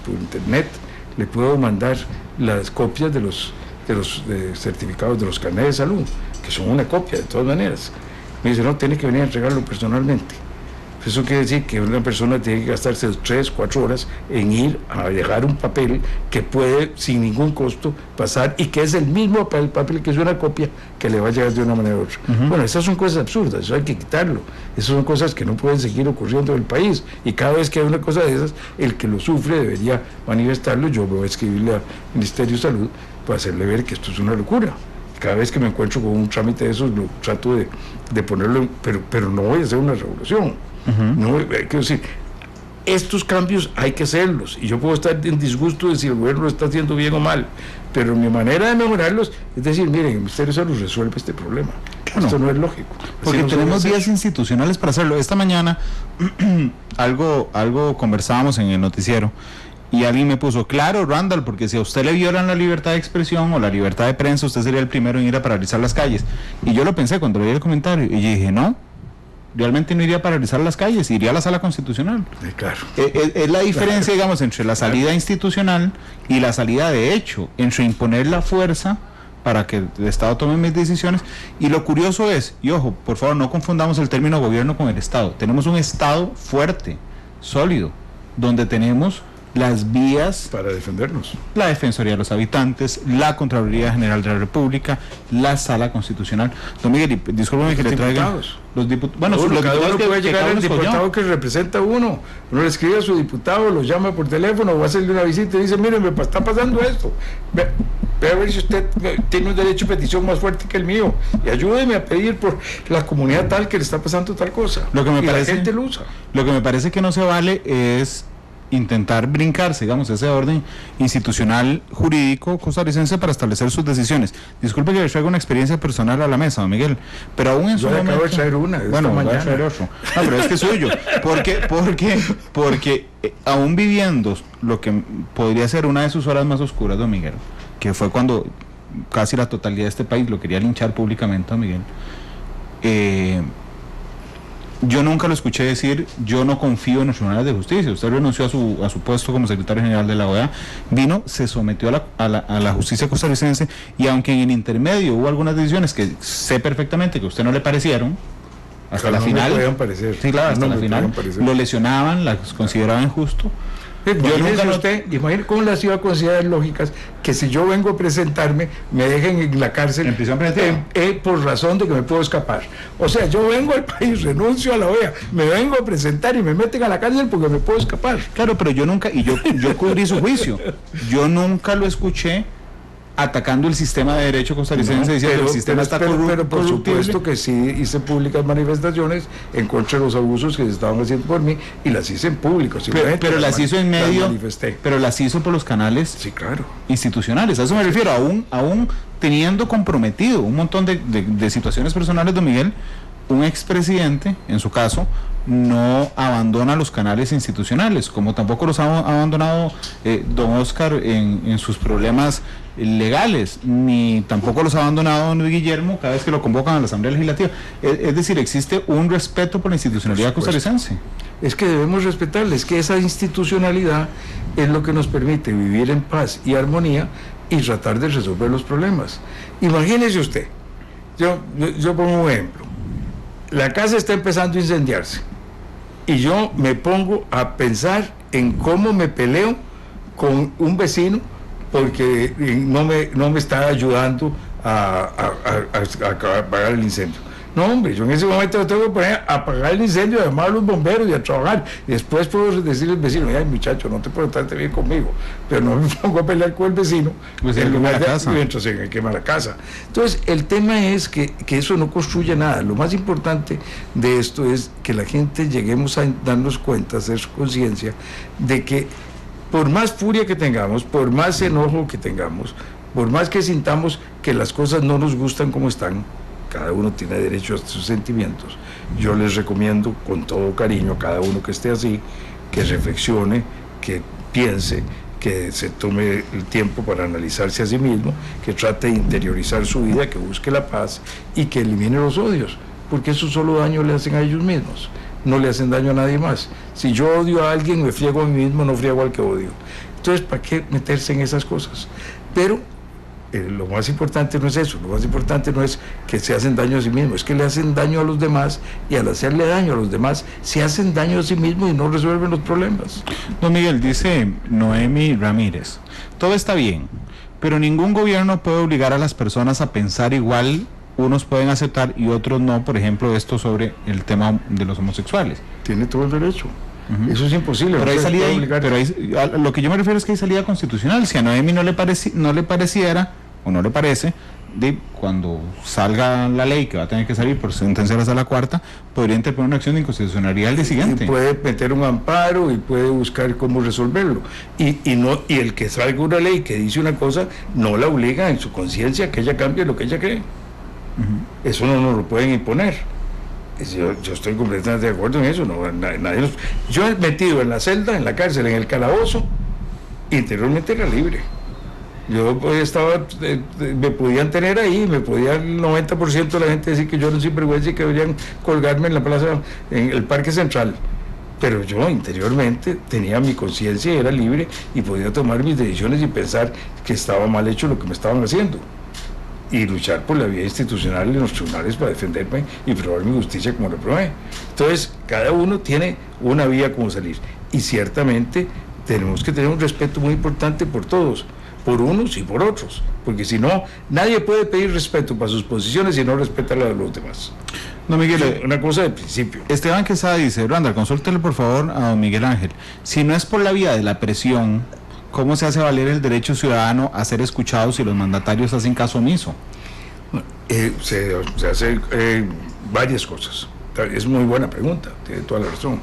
internet, le puedo mandar las copias de los certificados de los carnés de salud, que son una copia de todas maneras. Me dice, no, tiene que venir a entregarlo personalmente. Eso quiere decir que una persona tiene que gastarse 3-4 horas en ir a dejar un papel que puede sin ningún costo pasar, y que es el mismo papel que es una copia que le va a llegar de una manera u otra. Bueno, esas son cosas absurdas, eso hay que quitarlo. Esas son cosas que no pueden seguir ocurriendo en el país, y cada vez que hay una cosa de esas, el que lo sufre debería manifestarlo. Yo voy a escribirle al Ministerio de Salud para hacerle ver que esto es una locura. Cada vez que me encuentro con un trámite de esos, lo trato de ponerlo, pero no voy a hacer una revolución. No, quiero decir, estos cambios hay que hacerlos, y yo puedo estar en disgusto de si el gobierno lo está haciendo bien o mal, pero mi manera de mejorarlos es decir, miren, el Ministerio de Salud resuelve este problema. Claro. Esto no es lógico. Porque tenemos vías institucionales para hacerlo. Esta mañana algo conversábamos en el noticiero, y alguien me puso, claro, Randall, porque si a usted le violan la libertad de expresión o la libertad de prensa, usted sería el primero en ir a paralizar las calles. Y yo lo pensé cuando leí el comentario, y yo dije, no, realmente no iría a paralizar las calles, iría a la sala constitucional. Claro. Es la diferencia, digamos, entre la salida institucional y la salida de hecho, entre imponer la fuerza para que el Estado tome mis decisiones. Y lo curioso es, y ojo, por favor, no confundamos el término gobierno con el Estado. Tenemos un Estado fuerte, sólido, donde tenemos las vías para defendernos: la Defensoría de los Habitantes, la Contraloría General de la República, la Sala Constitucional. Don Miguel, discúlpeme que le traiga los diputados. Bueno, cada uno puede llegar al diputado que representa a uno. Uno le escribe a su diputado, lo llama por teléfono, va a hacerle una visita y dice, mire, me está pasando esto. Ve a ver si usted tiene un derecho de petición más fuerte que el mío, y ayúdeme a pedir por la comunidad tal que le está pasando tal cosa. Lo que me y parece, la gente lo usa. Lo que me parece que no se vale es intentar brincarse, digamos, ese orden institucional jurídico costarricense para establecer sus decisiones. Disculpe que le traiga una experiencia personal a la mesa, don Miguel, pero aún en su momento... Yo acabo de traer una, bueno, voy a traer otro. No, pero es que es suyo, porque aún viviendo lo que podría ser una de sus horas más oscuras, don Miguel, que fue cuando casi la totalidad de este país lo quería linchar públicamente, don Miguel, yo nunca lo escuché decir: yo no confío en los tribunales de justicia. Usted renunció a su puesto como secretario general de la OEA, vino, se sometió a la justicia costarricense, y aunque en el intermedio hubo algunas decisiones que sé perfectamente que a usted no le parecieron, hasta la final, sí, claro, hasta la final lo lesionaban, las consideraban injusto. Imagínese cómo las iba a considerar lógicas que si yo vengo a presentarme me dejen en la cárcel en prisión preventiva por razón de que me puedo escapar. O sea, yo vengo al país, renuncio a la OEA, me vengo a presentar y me meten a la cárcel porque me puedo escapar. Claro, pero yo nunca, y yo cubrí su juicio, yo nunca lo escuché atacando el sistema de derecho costarricense, diciendo que el sistema está corrupto. Pero por supuesto que sí hice públicas manifestaciones en contra de los abusos que se estaban haciendo por mí, y las hice en público. Pero las hizo en medio, pero las hizo por los canales, sí, claro, institucionales. A eso me refiero, aún teniendo comprometido un montón de situaciones personales, don Miguel, un expresidente, en su caso, no abandona los canales institucionales, como tampoco los ha abandonado don Oscar en sus problemas legales, ni tampoco los ha abandonado don Luis Guillermo cada vez que lo convocan a la Asamblea Legislativa. Es decir, existe un respeto por la institucionalidad costarricense. Es que debemos respetarla, es que esa institucionalidad es lo que nos permite vivir en paz y armonía y tratar de resolver los problemas. Imagínese usted, yo pongo un ejemplo: la casa está empezando a incendiarse y yo me pongo a pensar en cómo me peleo con un vecino porque no me está ayudando a apagar el incendio. No, hombre, yo en ese momento me tengo que poner a apagar el incendio, a llamar a los bomberos y a trabajar. Y después puedo decirle al vecino: ay, muchacho, no te portaste bien conmigo, pero no me pongo a pelear con el vecino. Pues en lugar de casa. Entonces se quema la casa. Entonces, el tema es que eso no construye nada. Lo más importante de esto es que la gente lleguemos a darnos cuenta, a hacer conciencia de que por más furia que tengamos, por más enojo que tengamos, por más que sintamos que las cosas no nos gustan como están, cada uno tiene derecho a sus sentimientos. Yo les recomiendo con todo cariño a cada uno que esté así, que reflexione, que piense, que se tome el tiempo para analizarse a sí mismo, que trate de interiorizar su vida, que busque la paz y que elimine los odios, porque eso solo daño le hacen a ellos mismos, no le hacen daño a nadie más. Si yo odio a alguien, me friego a mí mismo, no friego al que odio. Entonces, ¿para qué meterse en esas cosas? Pero lo más importante no es eso, lo más importante no es que se hacen daño a sí mismos, es que le hacen daño a los demás, y al hacerle daño a los demás se hacen daño a sí mismos y no resuelven los problemas. Don Miguel, dice Noemi Ramírez: todo está bien, pero ningún gobierno puede obligar a las personas a pensar igual. Unos pueden aceptar y otros no, por ejemplo, esto sobre el tema de los homosexuales. Tiene todo el derecho. Eso es imposible. Pero hay salida lo que yo me refiero es que hay salida constitucional. Si a Noemi no le pareciera o no le parece, cuando salga la ley, que va a tener que salir por sentencia hasta la cuarta, podría interponer una acción de inconstitucionalidad al día siguiente. Y puede meter un amparo y puede buscar cómo resolverlo. Y el que salga una ley que dice una cosa, no la obliga en su conciencia que ella cambie lo que ella cree. Eso no nos lo pueden imponer. Yo estoy completamente de acuerdo en eso. Yo he metido en la celda, en la cárcel, en el calabozo, interiormente era libre. Yo me podían tener ahí, me podía el 90% de la gente decir que yo era un sinvergüenza y que deberían colgarme en la plaza, en el Parque Central. Pero yo interiormente tenía mi conciencia y era libre y podía tomar mis decisiones y pensar que estaba mal hecho lo que me estaban haciendo, y luchar por la vía institucional en los tribunales para defenderme y probar mi justicia como lo probé. Entonces, cada uno tiene una vía como salir, y ciertamente tenemos que tener un respeto muy importante por todos, por unos y por otros, porque si no, nadie puede pedir respeto para sus posiciones y no respeta la de los demás. No, Miguel, una cosa de principio. Esteban Quesada dice: Randall, consúltele por favor a don Miguel Ángel, si no es por la vía de la presión, ¿cómo se hace valer el derecho ciudadano a ser escuchado si los mandatarios hacen caso omiso? Se hace varias cosas. Es muy buena pregunta, tiene toda la razón.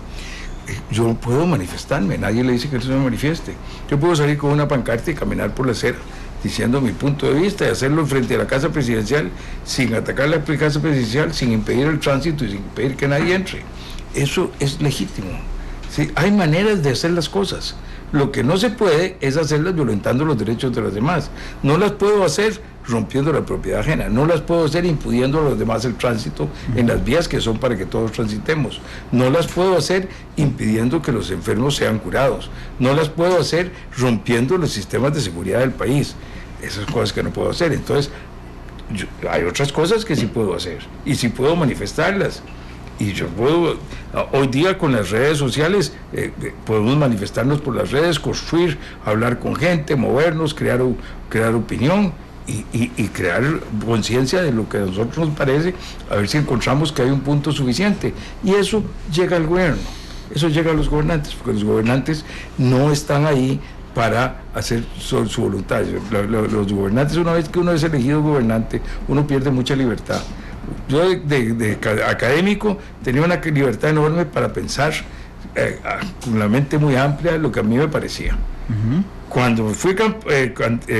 yo puedo manifestarme, nadie le dice que no se manifieste. Yo puedo salir con una pancarta y caminar por la acera diciendo mi punto de vista y hacerlo frente a la casa presidencial sin atacar la casa presidencial, sin impedir el tránsito y sin impedir que nadie entre. Eso es legítimo. ¿Sí? Hay maneras de hacer las cosas. Lo que no se puede es hacerlas violentando los derechos de los demás. No las puedo hacer rompiendo la propiedad ajena, no las puedo hacer impidiendo a los demás el tránsito en las vías que son para que todos transitemos, no las puedo hacer impidiendo que los enfermos sean curados, no las puedo hacer rompiendo los sistemas de seguridad del país. Esas cosas que no puedo hacer. Entonces, hay otras cosas que sí puedo hacer y sí puedo manifestarlas. Y yo puedo, hoy día con las redes sociales, podemos manifestarnos por las redes, construir, hablar con gente, movernos, crear opinión y crear conciencia de lo que a nosotros nos parece, a ver si encontramos que hay un punto suficiente. Y eso llega al gobierno, eso llega a los gobernantes, porque los gobernantes no están ahí para hacer su voluntad. Los gobernantes, una vez que uno es elegido gobernante, uno pierde mucha libertad. Yo de académico tenía una libertad enorme para pensar con la mente muy amplia lo que a mí me parecía. Cuando fui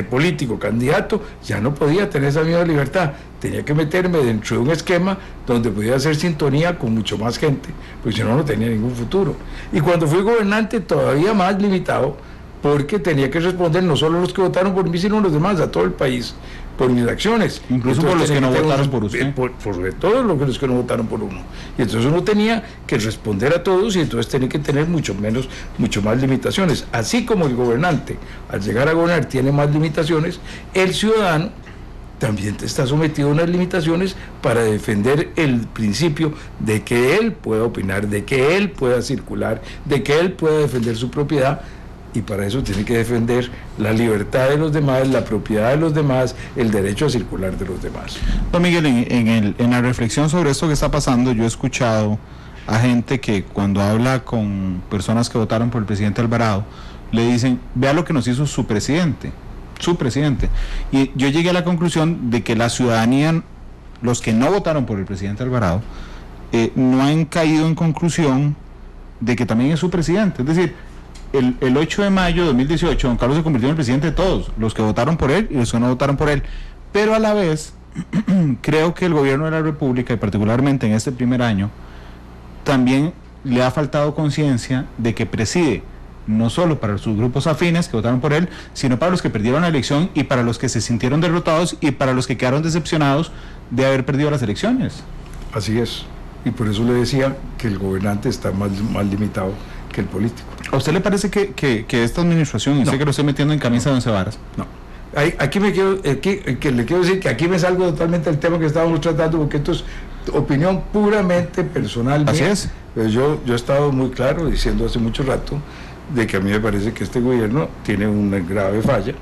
político, candidato, ya no podía tener esa misma libertad. Tenía que meterme dentro de un esquema donde podía hacer sintonía con mucho más gente, porque si no, no tenía ningún futuro. Y cuando fui gobernante, todavía más limitado, porque tenía que responder no solo a los que votaron por mí, sino a los demás, a todo el país, por mis acciones. Incluso por los que no votaron por usted. Sobre todo los que no votaron por uno. Y entonces uno tenía que responder a todos y entonces tenía que tener mucho más limitaciones. Así como el gobernante, al llegar a gobernar, tiene más limitaciones, el ciudadano también está sometido a unas limitaciones para defender el principio de que él pueda opinar, de que él pueda circular, de que él pueda defender su propiedad. Y para eso tiene que defender la libertad de los demás, la propiedad de los demás, el derecho a circular de los demás. Don Miguel, en la reflexión sobre esto que está pasando, yo he escuchado a gente que cuando habla con personas que votaron por el presidente Alvarado, le dicen, vea lo que nos hizo su presidente. Y yo llegué a la conclusión de que la ciudadanía, los que no votaron por el presidente Alvarado, no han caído en conclusión de que también es su presidente. Es decir, el 8 de mayo de 2018, don Carlos se convirtió en el presidente de todos, los que votaron por él y los que no votaron por él. Pero a la vez, creo que el gobierno de la República, y particularmente en este primer año, también le ha faltado conciencia de que preside no solo para sus grupos afines que votaron por él, sino para los que perdieron la elección y para los que se sintieron derrotados y para los que quedaron decepcionados de haber perdido las elecciones. Así es. Y por eso le decía que el gobernante está más limitado que el político. ¿A usted le parece que esta administración, y no, sé que lo estoy metiendo en camisa de 11 varas? No. Aquí le quiero decir que aquí me salgo totalmente del tema que estábamos tratando, porque esto es opinión puramente personal. Así es. Pero yo he estado muy claro diciendo hace mucho rato de que a mí me parece que este gobierno tiene una grave falla,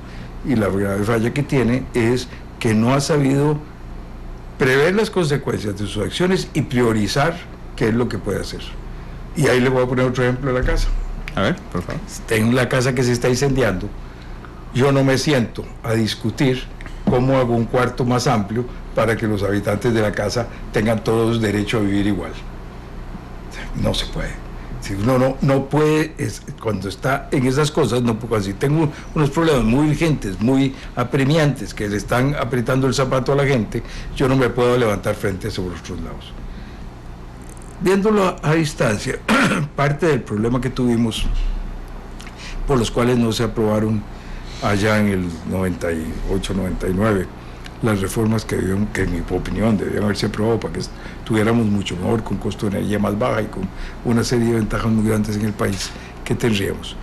y la grave falla que tiene es que no ha sabido prever las consecuencias de sus acciones y priorizar qué es lo que puede hacer. Y ahí le voy a poner otro ejemplo de la casa. A ver, por favor. En la casa que se está incendiando, yo no me siento a discutir cómo hago un cuarto más amplio para que los habitantes de la casa tengan todos derecho a vivir igual. No se puede. Si uno no puede, cuando está en esas cosas, no puedo. Si tengo unos problemas muy urgentes, muy apremiantes, que le están apretando el zapato a la gente, yo no me puedo levantar frente a sobre los otros lados. Viéndolo a distancia, parte del problema que tuvimos, por los cuales no se aprobaron allá en el 98, 99, las reformas que en mi opinión debían haberse aprobado para que tuviéramos mucho mejor, con costo de energía más baja y con una serie de ventajas muy grandes en el país que tendríamos,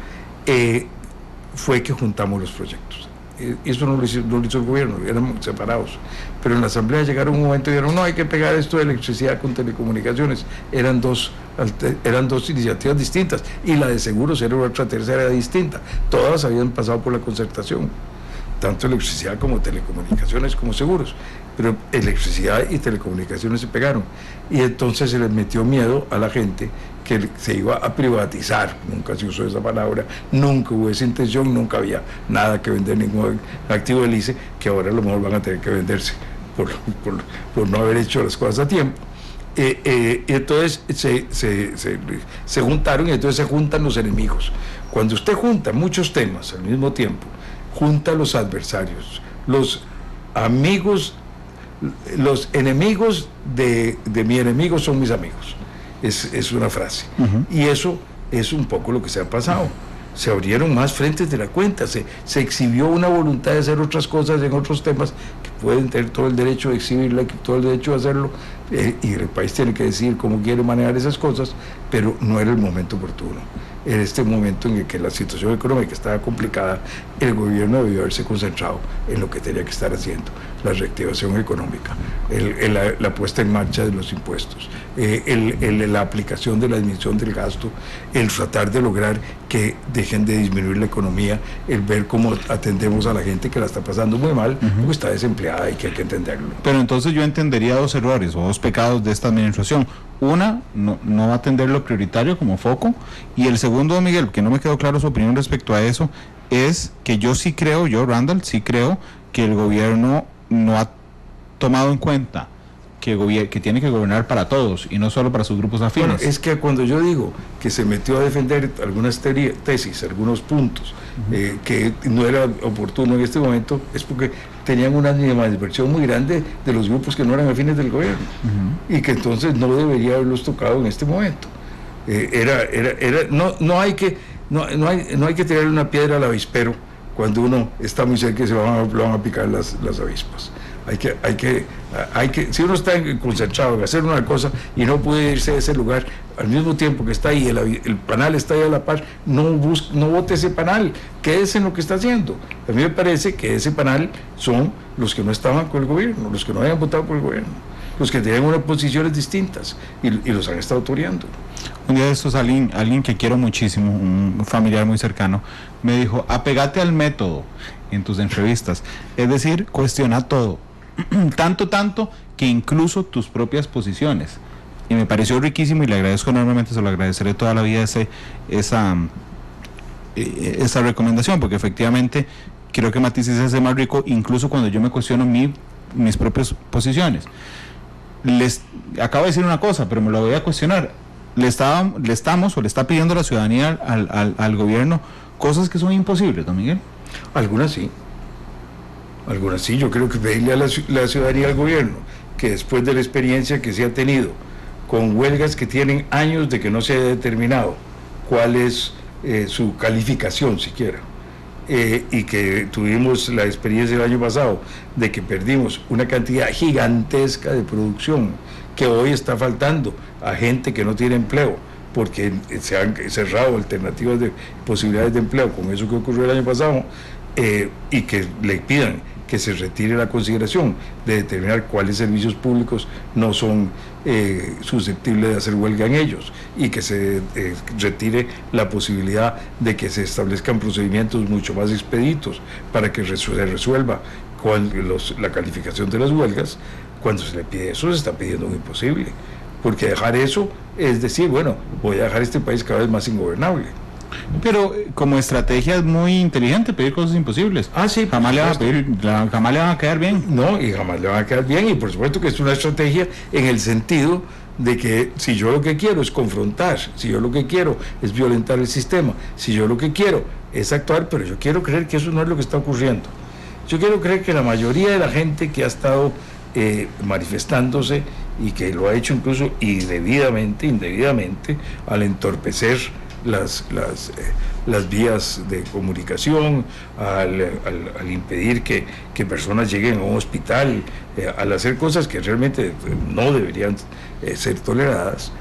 fue que juntamos los proyectos. Eso no lo hizo el gobierno, éramos separados. Pero en la asamblea llegaron un momento y dijeron, no, hay que pegar esto de electricidad con telecomunicaciones. Eran dos iniciativas distintas, y la de seguros era otra tercera distinta. Todas habían pasado por la concertación, tanto electricidad como telecomunicaciones como seguros. Pero electricidad y telecomunicaciones se pegaron, y entonces se les metió miedo a la gente que se iba a privatizar. Nunca se usó esa palabra, nunca hubo esa intención, nunca había nada que vender, ningún activo del ICE, que ahora a lo mejor van a tener que venderse por no haber hecho las cosas a tiempo. Entonces se juntaron y entonces se juntan los enemigos. Cuando usted junta muchos temas al mismo tiempo, junta los adversarios, los amigos, los enemigos de mi enemigo son mis amigos. Es una frase. Y eso es un poco lo que se ha pasado. Se abrieron más frentes de la cuenta, se exhibió una voluntad de hacer otras cosas en otros temas que pueden tener todo el derecho de exhibirla, todo el derecho de hacerlo, y el país tiene que decidir cómo quiere manejar esas cosas, pero no era el momento oportuno. En este momento en el que la situación económica estaba complicada, el gobierno debió haberse concentrado en lo que tenía que estar haciendo: la reactivación económica, la puesta en marcha de los impuestos, la aplicación de la disminución del gasto, el tratar de lograr que dejen de disminuir la economía, el ver cómo atendemos a la gente que la está pasando muy mal, porque está desempleada y que hay que entenderlo. Pero entonces yo entendería dos errores o dos pecados de esta administración. Una, no atender lo prioritario como foco, y el segundo, Miguel, que no me quedó claro su opinión respecto a eso, es que yo, Randall, sí creo que el gobierno no ha tomado en cuenta que tiene que gobernar para todos y no solo para sus grupos afines. Bueno, es que cuando yo digo que se metió a defender algunas tesis, algunos puntos, que no era oportuno en este momento, es porque tenían una animadversión muy grande de los grupos que no eran afines del gobierno, y que entonces no debería haberlos tocado en este momento. No hay que tirarle una piedra al avispero cuando uno está muy cerca y lo van a picar las avispas. Hay que, si uno está concentrado en hacer una cosa y no puede irse de ese lugar, al mismo tiempo que está ahí, el panal está ahí a la par, no vote ese panal, quédese en lo que está haciendo. A mí me parece que ese panal son los que no estaban con el gobierno, los que no habían votado por el gobierno, los que tenían unas posiciones distintas y los han estado toreando. Un día de estos alguien que quiero muchísimo, un familiar muy cercano, me dijo: apegate al método en tus entrevistas, es decir, cuestiona todo. tanto que incluso tus propias posiciones. Y me pareció riquísimo y le agradezco enormemente, se lo agradeceré toda la vida esa recomendación, porque efectivamente creo que Matices se hace más rico incluso cuando yo me cuestiono mis propias posiciones. Les acabo de decir una cosa, pero me lo voy a cuestionar. Le está pidiendo a la ciudadanía al gobierno cosas que son imposibles, don Miguel. Algunas sí, yo creo que pedirle a la ciudadanía al gobierno que después de la experiencia que se ha tenido con huelgas que tienen años de que no se ha determinado cuál es su calificación siquiera, y que tuvimos la experiencia del año pasado de que perdimos una cantidad gigantesca de producción que hoy está faltando a gente que no tiene empleo, porque se han cerrado alternativas de posibilidades de empleo con eso que ocurrió el año pasado, y que le pidan que se retire la consideración de determinar cuáles servicios públicos no son susceptibles de hacer huelga en ellos, y que se retire la posibilidad de que se establezcan procedimientos mucho más expeditos para que se resuelva la calificación de las huelgas. Cuando se le pide eso, se está pidiendo un imposible, porque dejar eso es decir, bueno, voy a dejar este país cada vez más ingobernable. Pero como estrategia es muy inteligente pedir cosas imposibles. Sí, jamás le van a quedar bien. No, y jamás le van a quedar bien, y por supuesto que es una estrategia en el sentido de que si yo lo que quiero es confrontar, si yo lo que quiero es violentar el sistema, si yo lo que quiero es actuar, pero yo quiero creer que eso no es lo que está ocurriendo. Yo quiero creer que la mayoría de la gente que ha estado manifestándose, y que lo ha hecho incluso indebidamente, al entorpecer las vías de comunicación, al impedir que personas lleguen a un hospital, al hacer cosas que realmente no deberían ser toleradas,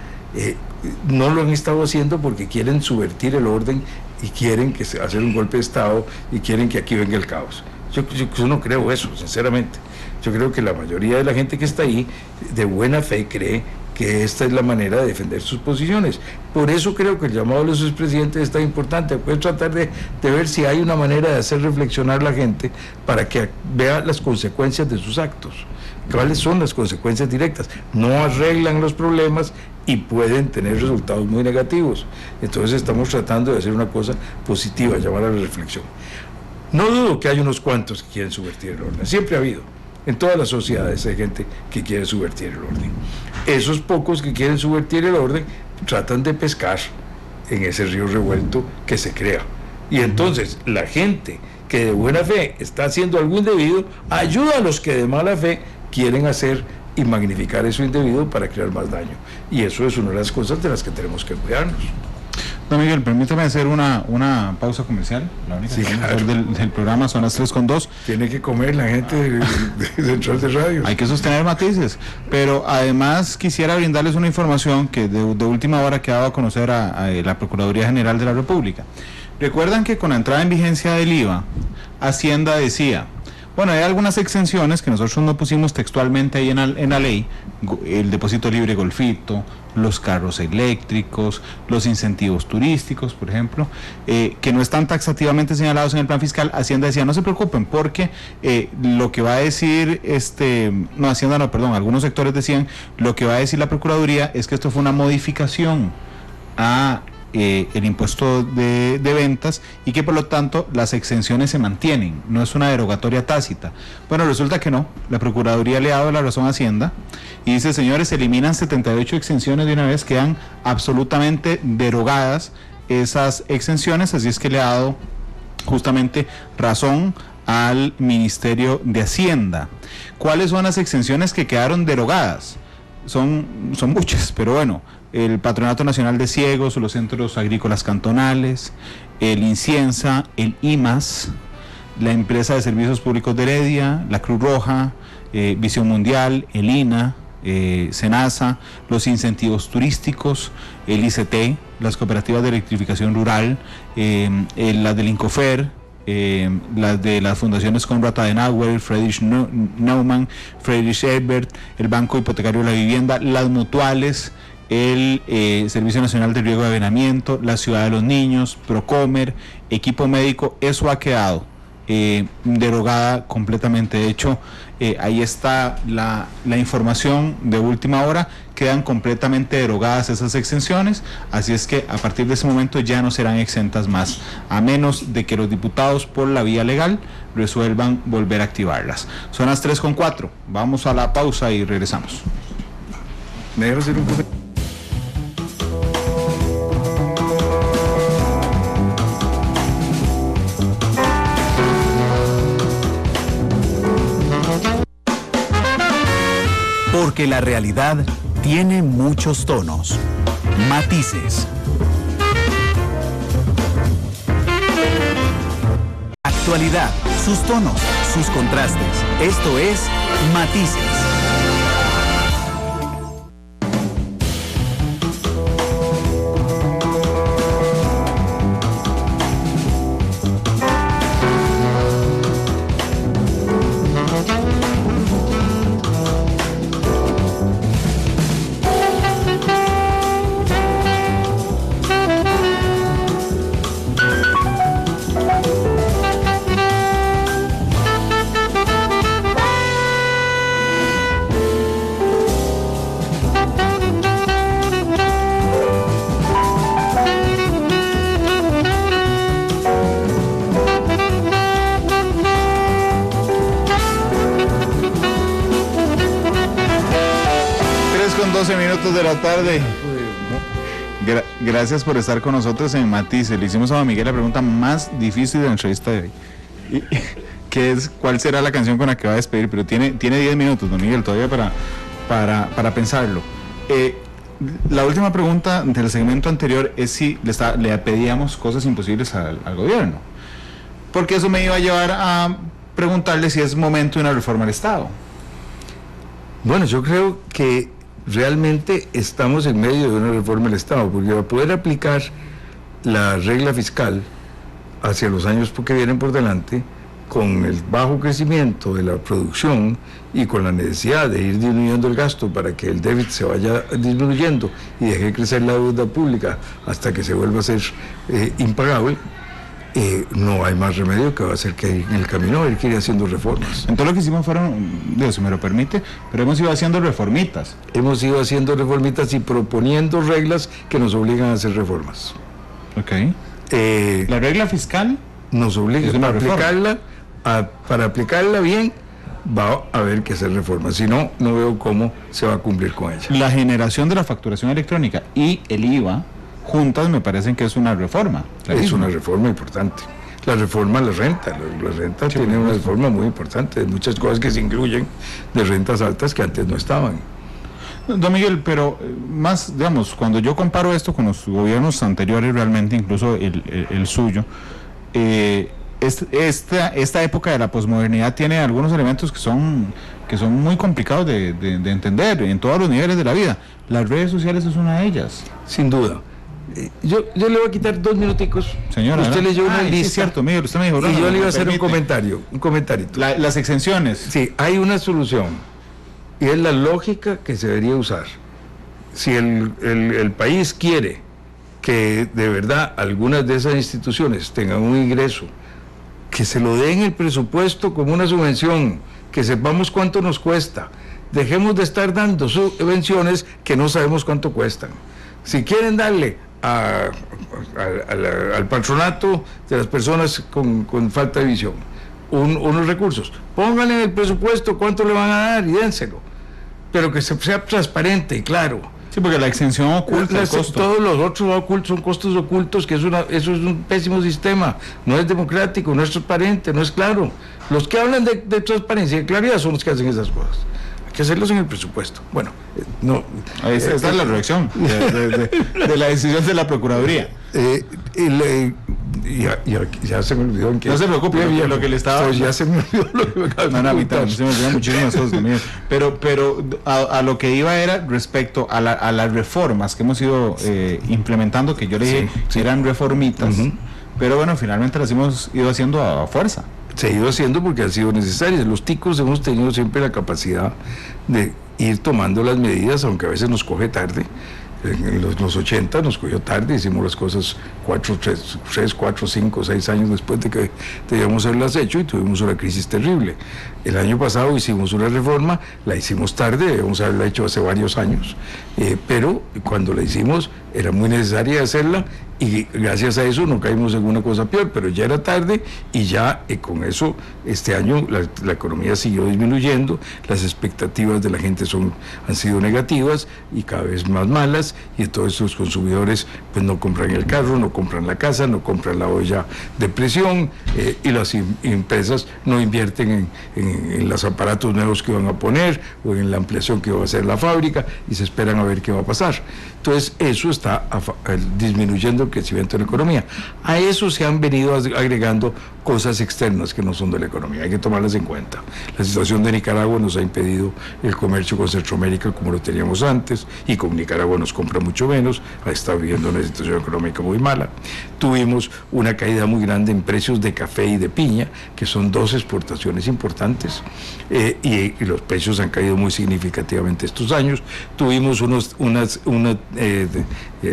no lo han estado haciendo porque quieren subvertir el orden y quieren hacer un golpe de Estado y quieren que aquí venga el caos. Yo no creo eso, sinceramente. Yo creo que la mayoría de la gente que está ahí, de buena fe, cree que esta es la manera de defender sus posiciones. Por eso creo que el llamado de los expresidentes es tan importante. Puede tratar de ver si hay una manera de hacer reflexionar a la gente para que vea las consecuencias de sus actos. ¿Cuáles son las consecuencias directas? No arreglan los problemas y pueden tener resultados muy negativos. Entonces estamos tratando de hacer una cosa positiva, llamar a la reflexión. No dudo que hay unos cuantos que quieren subvertir el orden, siempre ha habido, En todas las sociedades hay gente que quiere subvertir el orden. Esos pocos que quieren subvertir el orden tratan de pescar en ese río revuelto que se crea. Y entonces la gente que de buena fe está haciendo algo indebido ayuda a los que de mala fe quieren hacer y magnificar eso indebido para crear más daño. Y eso es una de las cosas de las que tenemos que cuidarnos. Don Miguel, permítame hacer una pausa comercial. La única claro. del programa son las 3:02. Tiene que comer la gente de Central de Radio. Hay que sostener matices, pero además quisiera brindarles una información que de última hora que ha dado a conocer a la Procuraduría General de la República. Recuerdan que con la entrada en vigencia del IVA, Hacienda decía, bueno, hay algunas exenciones que nosotros no pusimos textualmente ahí en la ley, el depósito libre golfito, los carros eléctricos, los incentivos turísticos, por ejemplo, que no están taxativamente señalados en el plan fiscal. Hacienda decía, no se preocupen, porque lo que va a decir, algunos sectores decían, lo que va a decir la Procuraduría es que esto fue una modificación a el impuesto de ventas y que por lo tanto las exenciones se mantienen, no es una derogatoria tácita. Bueno, resulta que no, la Procuraduría le ha dado la razón a Hacienda y dice, señores, se eliminan 78 exenciones de una vez, quedan absolutamente derogadas esas exenciones, así es que le ha dado justamente razón al Ministerio de Hacienda. ¿Cuáles son las exenciones que quedaron derogadas? Son muchas, pero bueno, el Patronato Nacional de Ciegos, los centros agrícolas cantonales, el Inciensa, el IMAS, la Empresa de Servicios Públicos de Heredia, la Cruz Roja, Visión Mundial, el INA, SENASA, los incentivos turísticos, el ICT, las cooperativas de electrificación rural, las del INCOFER, las de las fundaciones Konrad Adenauer, Friedrich Naumann, Friedrich Ebert, el Banco Hipotecario de la Vivienda, las mutuales, el Servicio Nacional de Riego de Avenamiento, la Ciudad de los Niños, Procomer, equipo médico. Eso ha quedado derogada completamente. De hecho, ahí está la información de última hora, quedan completamente derogadas esas exenciones, así es que a partir de ese momento ya no serán exentas más, a menos de que los diputados por la vía legal resuelvan volver a activarlas. Son las 3:04, vamos a la pausa y regresamos. ¿Me dejas hacer un comentario? Porque la realidad tiene muchos tonos, matices. Actualidad, sus tonos, sus contrastes. Esto es Matices. De la tarde. Gracias por estar con nosotros en Matices. Le hicimos a don Miguel la pregunta más difícil de la entrevista de hoy. ¿Cuál será la canción con la que va a despedir? Pero tiene 10 minutos, don Miguel, todavía para pensarlo. La última pregunta del segmento anterior es si le pedíamos cosas imposibles al gobierno. Porque eso me iba a llevar a preguntarle si es momento de una reforma al Estado. Bueno, yo creo que realmente estamos en medio de una reforma del Estado, porque para poder aplicar la regla fiscal hacia los años que vienen por delante, con el bajo crecimiento de la producción y con la necesidad de ir disminuyendo el gasto para que el déficit se vaya disminuyendo y deje de crecer la deuda pública hasta que se vuelva a ser impagable, no hay más remedio que va a ser que en el camino hay que ir haciendo reformas. Entonces lo que hicimos fueron, Dios, si me lo permite, pero hemos ido haciendo reformitas. Hemos ido haciendo reformitas y proponiendo reglas que nos obligan a hacer reformas. Ok. La regla fiscal nos obliga a aplicarla, para aplicarla bien, va a haber que hacer reformas. Si no, no veo cómo se va a cumplir con ella. La generación de la facturación electrónica y el IVA juntas me parecen que es una reforma. Es una reforma importante. La reforma a la renta sí, tiene una reforma muy importante, de muchas cosas que se incluyen de rentas altas que antes no estaban. Don Miguel, pero más, digamos, cuando yo comparo esto con los gobiernos anteriores, realmente, incluso el suyo, esta época de la posmodernidad tiene algunos elementos que son muy complicados de entender en todos los niveles de la vida. Las redes sociales es una de ellas. Sin duda. Yo le voy a quitar 2 minuticos. Señora, usted leyó una lista. Sí, es cierto, Miguel, usted me dijo. Y yo le iba a hacer un comentarito. Las exenciones. Sí, hay una solución. Y es la lógica que se debería usar. Si el país quiere que de verdad algunas de esas instituciones tengan un ingreso, que se lo den el presupuesto como una subvención, que sepamos cuánto nos cuesta. Dejemos de estar dando subvenciones que no sabemos cuánto cuestan. Si quieren darle al patronato de las personas con falta de visión unos recursos, pónganle en el presupuesto cuánto le van a dar y dénselo, pero que sea transparente y claro. Sí, porque la exención oculta el costo. Todos los otros son costos ocultos, que eso es un pésimo sistema, no es democrático, no es transparente, no es claro. Los que hablan de transparencia y de claridad son los que hacen esas cosas. Hay que hacerlos en el presupuesto. Bueno, no. Esa es la reacción de la decisión de la Procuraduría. Ya se me olvidó en qué. No se preocupe, lo que le estaba. Ya se me olvidó lo que me acaba de preguntar. Se me olvidan muchísimas cosas también. Pero a lo que iba era respecto a las reformas que hemos ido implementando, que yo le dije eran reformitas, pero bueno, finalmente las hemos ido haciendo a fuerza. Se ha ido haciendo porque han sido necesarias. Los ticos hemos tenido siempre la capacidad de ir tomando las medidas, aunque a veces nos coge tarde. En los 80 nos cogió tarde, hicimos las cosas 3, 4, 5, 6 años después de que debíamos haberlas hecho y tuvimos una crisis terrible. El año pasado hicimos una reforma, la hicimos tarde, debíamos haberla hecho hace varios años, pero cuando la hicimos era muy necesaria hacerla y gracias a eso no caímos en una cosa peor, pero ya era tarde y ya con eso este año la economía siguió disminuyendo, las expectativas de la gente han sido negativas y cada vez más malas, y entonces los consumidores pues no compran el carro, no compran la casa, no compran la olla de presión, y las empresas no invierten en los aparatos nuevos que van a poner o en la ampliación que va a hacer la fábrica y se esperan a ver qué va a pasar. Entonces eso está disminuyendo el crecimiento de la economía. A eso se han venido agregando cosas externas que no son de la economía, hay que tomarlas en cuenta. La situación de Nicaragua nos ha impedido el comercio con Centroamérica como lo teníamos antes, y con Nicaragua nos compra mucho menos, ha estado viviendo una situación económica muy mala. Tuvimos una caída muy grande en precios de café y de piña, que son 2 exportaciones importantes, y los precios han caído muy significativamente estos años. Tuvimos unas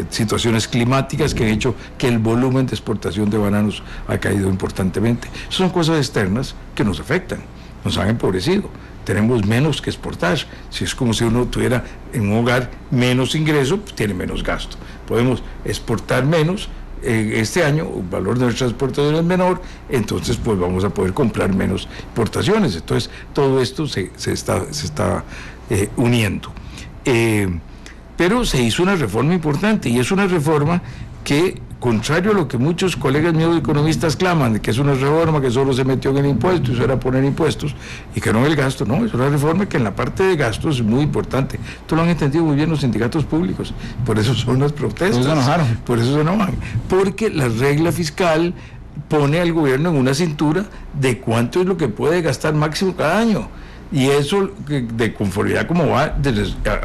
situaciones climáticas que han hecho que el volumen de exportación de bananos ha caído importantemente. Son cosas externas que nos afectan, nos han empobrecido. Tenemos menos que exportar. Si es como si uno tuviera en un hogar menos ingreso, pues tiene menos gasto. Podemos exportar menos. Este año el valor de nuestras exportaciones es menor, entonces pues vamos a poder comprar menos importaciones. Entonces todo esto se está uniendo. Pero se hizo una reforma importante, y es una reforma que, contrario a lo que muchos colegas míos economistas claman, de que es una reforma que solo se metió en el impuesto, y eso era poner impuestos, y que no en el gasto, no, es una reforma que en la parte de gastos es muy importante. Esto lo han entendido muy bien los sindicatos públicos, por eso son las protestas. Por eso se enojan, porque la regla fiscal pone al gobierno en una cintura de cuánto es lo que puede gastar máximo cada año. Y eso, de conformidad como va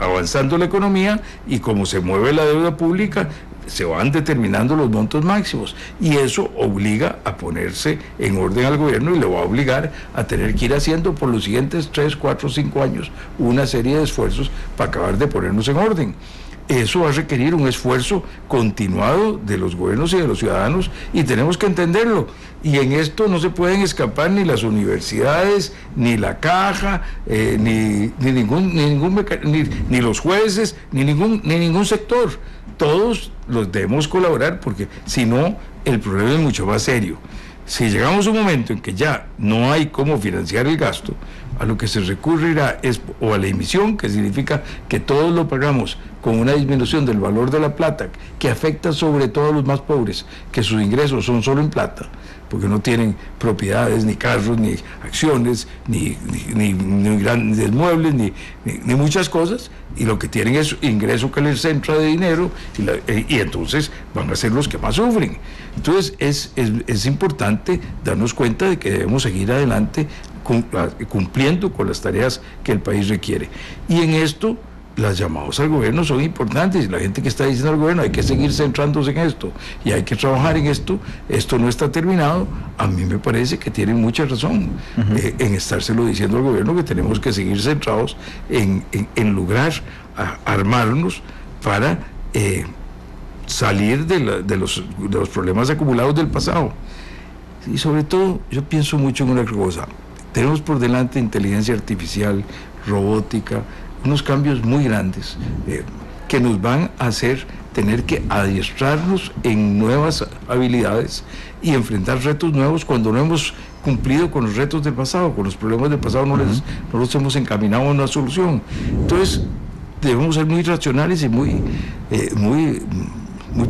avanzando la economía y como se mueve la deuda pública, se van determinando los montos máximos, y eso obliga a ponerse en orden al gobierno y le va a obligar a tener que ir haciendo por los siguientes 3, 4, 5 años una serie de esfuerzos para acabar de ponernos en orden. Eso va a requerir un esfuerzo continuado de los gobiernos y de los ciudadanos, y tenemos que entenderlo. Y en esto no se pueden escapar ni las universidades, ni la caja, ni los jueces, ni ningún sector. Todos los debemos colaborar, porque si no, el problema es mucho más serio. Si llegamos a un momento en que ya no hay cómo financiar el gasto, a lo que se recurrirá es o a la emisión, que significa que todos lo pagamos con una disminución del valor de la plata, que afecta sobre todo a los más pobres, que sus ingresos son solo en plata, porque no tienen propiedades, ni carros, ni acciones, ni grandes muebles, ni muchas cosas, y lo que tienen es ingreso que les entra de dinero, y entonces van a ser los que más sufren. Entonces es importante darnos cuenta de que debemos seguir adelante cumpliendo con las tareas que el país requiere. Y en esto, las llamadas al gobierno son importantes, y la gente que está diciendo al gobierno hay que seguir centrándose en esto y hay que trabajar en esto no está terminado, a mí me parece que tienen mucha razón en estárselo diciendo al gobierno, que tenemos que seguir centrados en lograr armarnos para salir de los problemas acumulados del pasado. Y sobre todo, yo pienso mucho en una cosa: tenemos por delante inteligencia artificial, robótica, unos cambios muy grandes que nos van a hacer tener que adiestrarnos en nuevas habilidades y enfrentar retos nuevos cuando no hemos cumplido con los retos del pasado, con los problemas del pasado no los hemos encaminado a una solución. Entonces debemos ser muy racionales y muy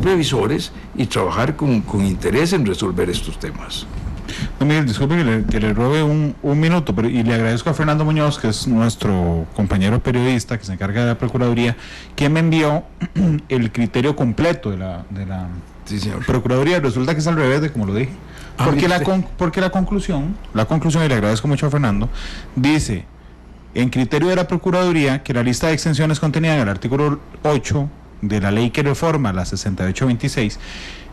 previsores y trabajar con interés en resolver estos temas. Don Miguel, disculpe que le robe un minuto, y le agradezco a Fernando Muñoz, que es nuestro compañero periodista que se encarga de la Procuraduría, que me envió el criterio completo de la sí, señor. Procuraduría. Resulta que es al revés de como lo dije. Porque la conclusión, y le agradezco mucho a Fernando, dice: en criterio de la Procuraduría, que la lista de exenciones contenida en el artículo 8 de la ley que reforma la 6826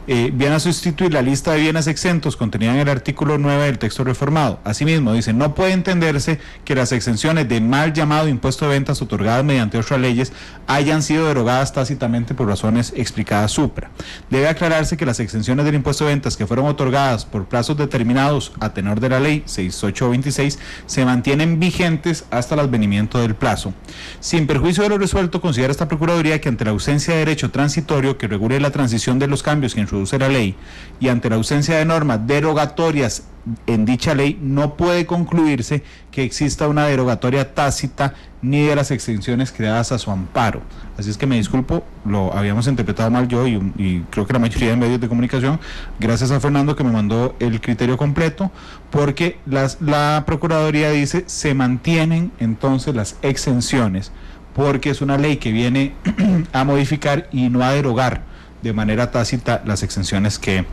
viene a sustituir la lista de bienes exentos contenida en el artículo 9 del texto reformado. Asimismo, dice: no puede entenderse que las exenciones de mal llamado impuesto de ventas otorgadas mediante otras leyes hayan sido derogadas tácitamente por razones explicadas supra. Debe aclararse que las exenciones del impuesto de ventas que fueron otorgadas por plazos determinados a tenor de la ley 6826 se mantienen vigentes hasta el advenimiento del plazo. Sin perjuicio de lo resuelto, considera esta Procuraduría que ante la ausencia de derecho transitorio que regule la transición de los cambios que introduce la ley y ante la ausencia de normas derogatorias en dicha ley, no puede concluirse que exista una derogatoria tácita ni de las exenciones creadas a su amparo. Así es que me disculpo, lo habíamos interpretado mal yo y creo que la mayoría de medios de comunicación. Gracias a Fernando que me mandó el criterio completo, porque la Procuraduría dice: se mantienen entonces las exenciones, porque es una ley que viene a modificar y no a derogar de manera tácita las exenciones que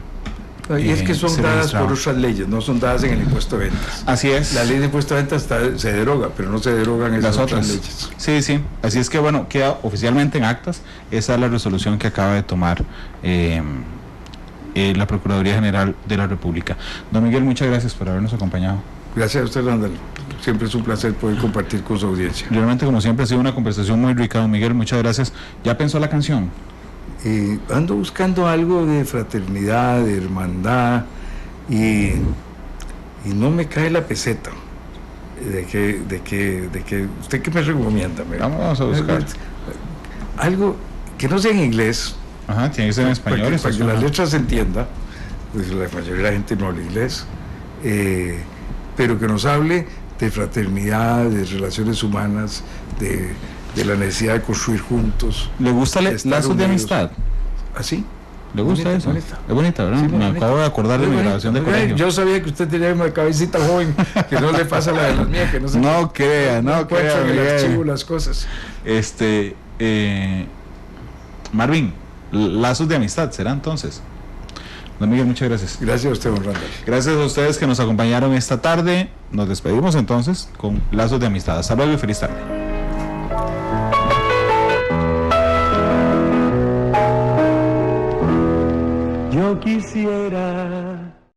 y es que son dadas por otras leyes, no son dadas en el impuesto de ventas. Así es. La ley de impuesto de ventas se deroga, pero no se derogan esas otras leyes. Sí, sí. Así es que bueno, queda oficialmente en actas. Esa es la resolución que acaba de tomar la Procuraduría General de la República. Don Miguel, muchas gracias por habernos acompañado. Gracias a usted, Randall. Siempre es un placer poder compartir con su audiencia. Realmente, como siempre, ha sido una conversación muy rica, don Miguel. Muchas gracias. ¿Ya pensó la canción? Ando buscando algo de fraternidad, de hermandad, y no me cae la peseta. De que ¿usted qué me recomienda? Vamos a buscar algo que no sea en inglés. Ajá, tiene que ser en español. Para que la letra se entienda, pues la mayoría de la gente no habla inglés, pero que nos hable de fraternidad, de relaciones humanas, de la necesidad de construir juntos. ¿Le gusta Lazos de Amistad? ¿Así? ¿Le gusta bonita, eso? Bonita. Es bonita, ¿verdad? Sí, me acabo de acordar de mi grabación de colegio. Yo sabía que usted tenía una cabecita joven, que no le pasa la de las mías, que no se no crea en el archivo las cosas. Marvin, Lazos de Amistad, ¿será entonces? Don Miguel, muchas gracias. Gracias a usted, don Randall. Gracias a ustedes que nos acompañaron esta tarde. Nos despedimos entonces con Lazos de Amistad. Hasta luego y feliz tarde. Yo quisiera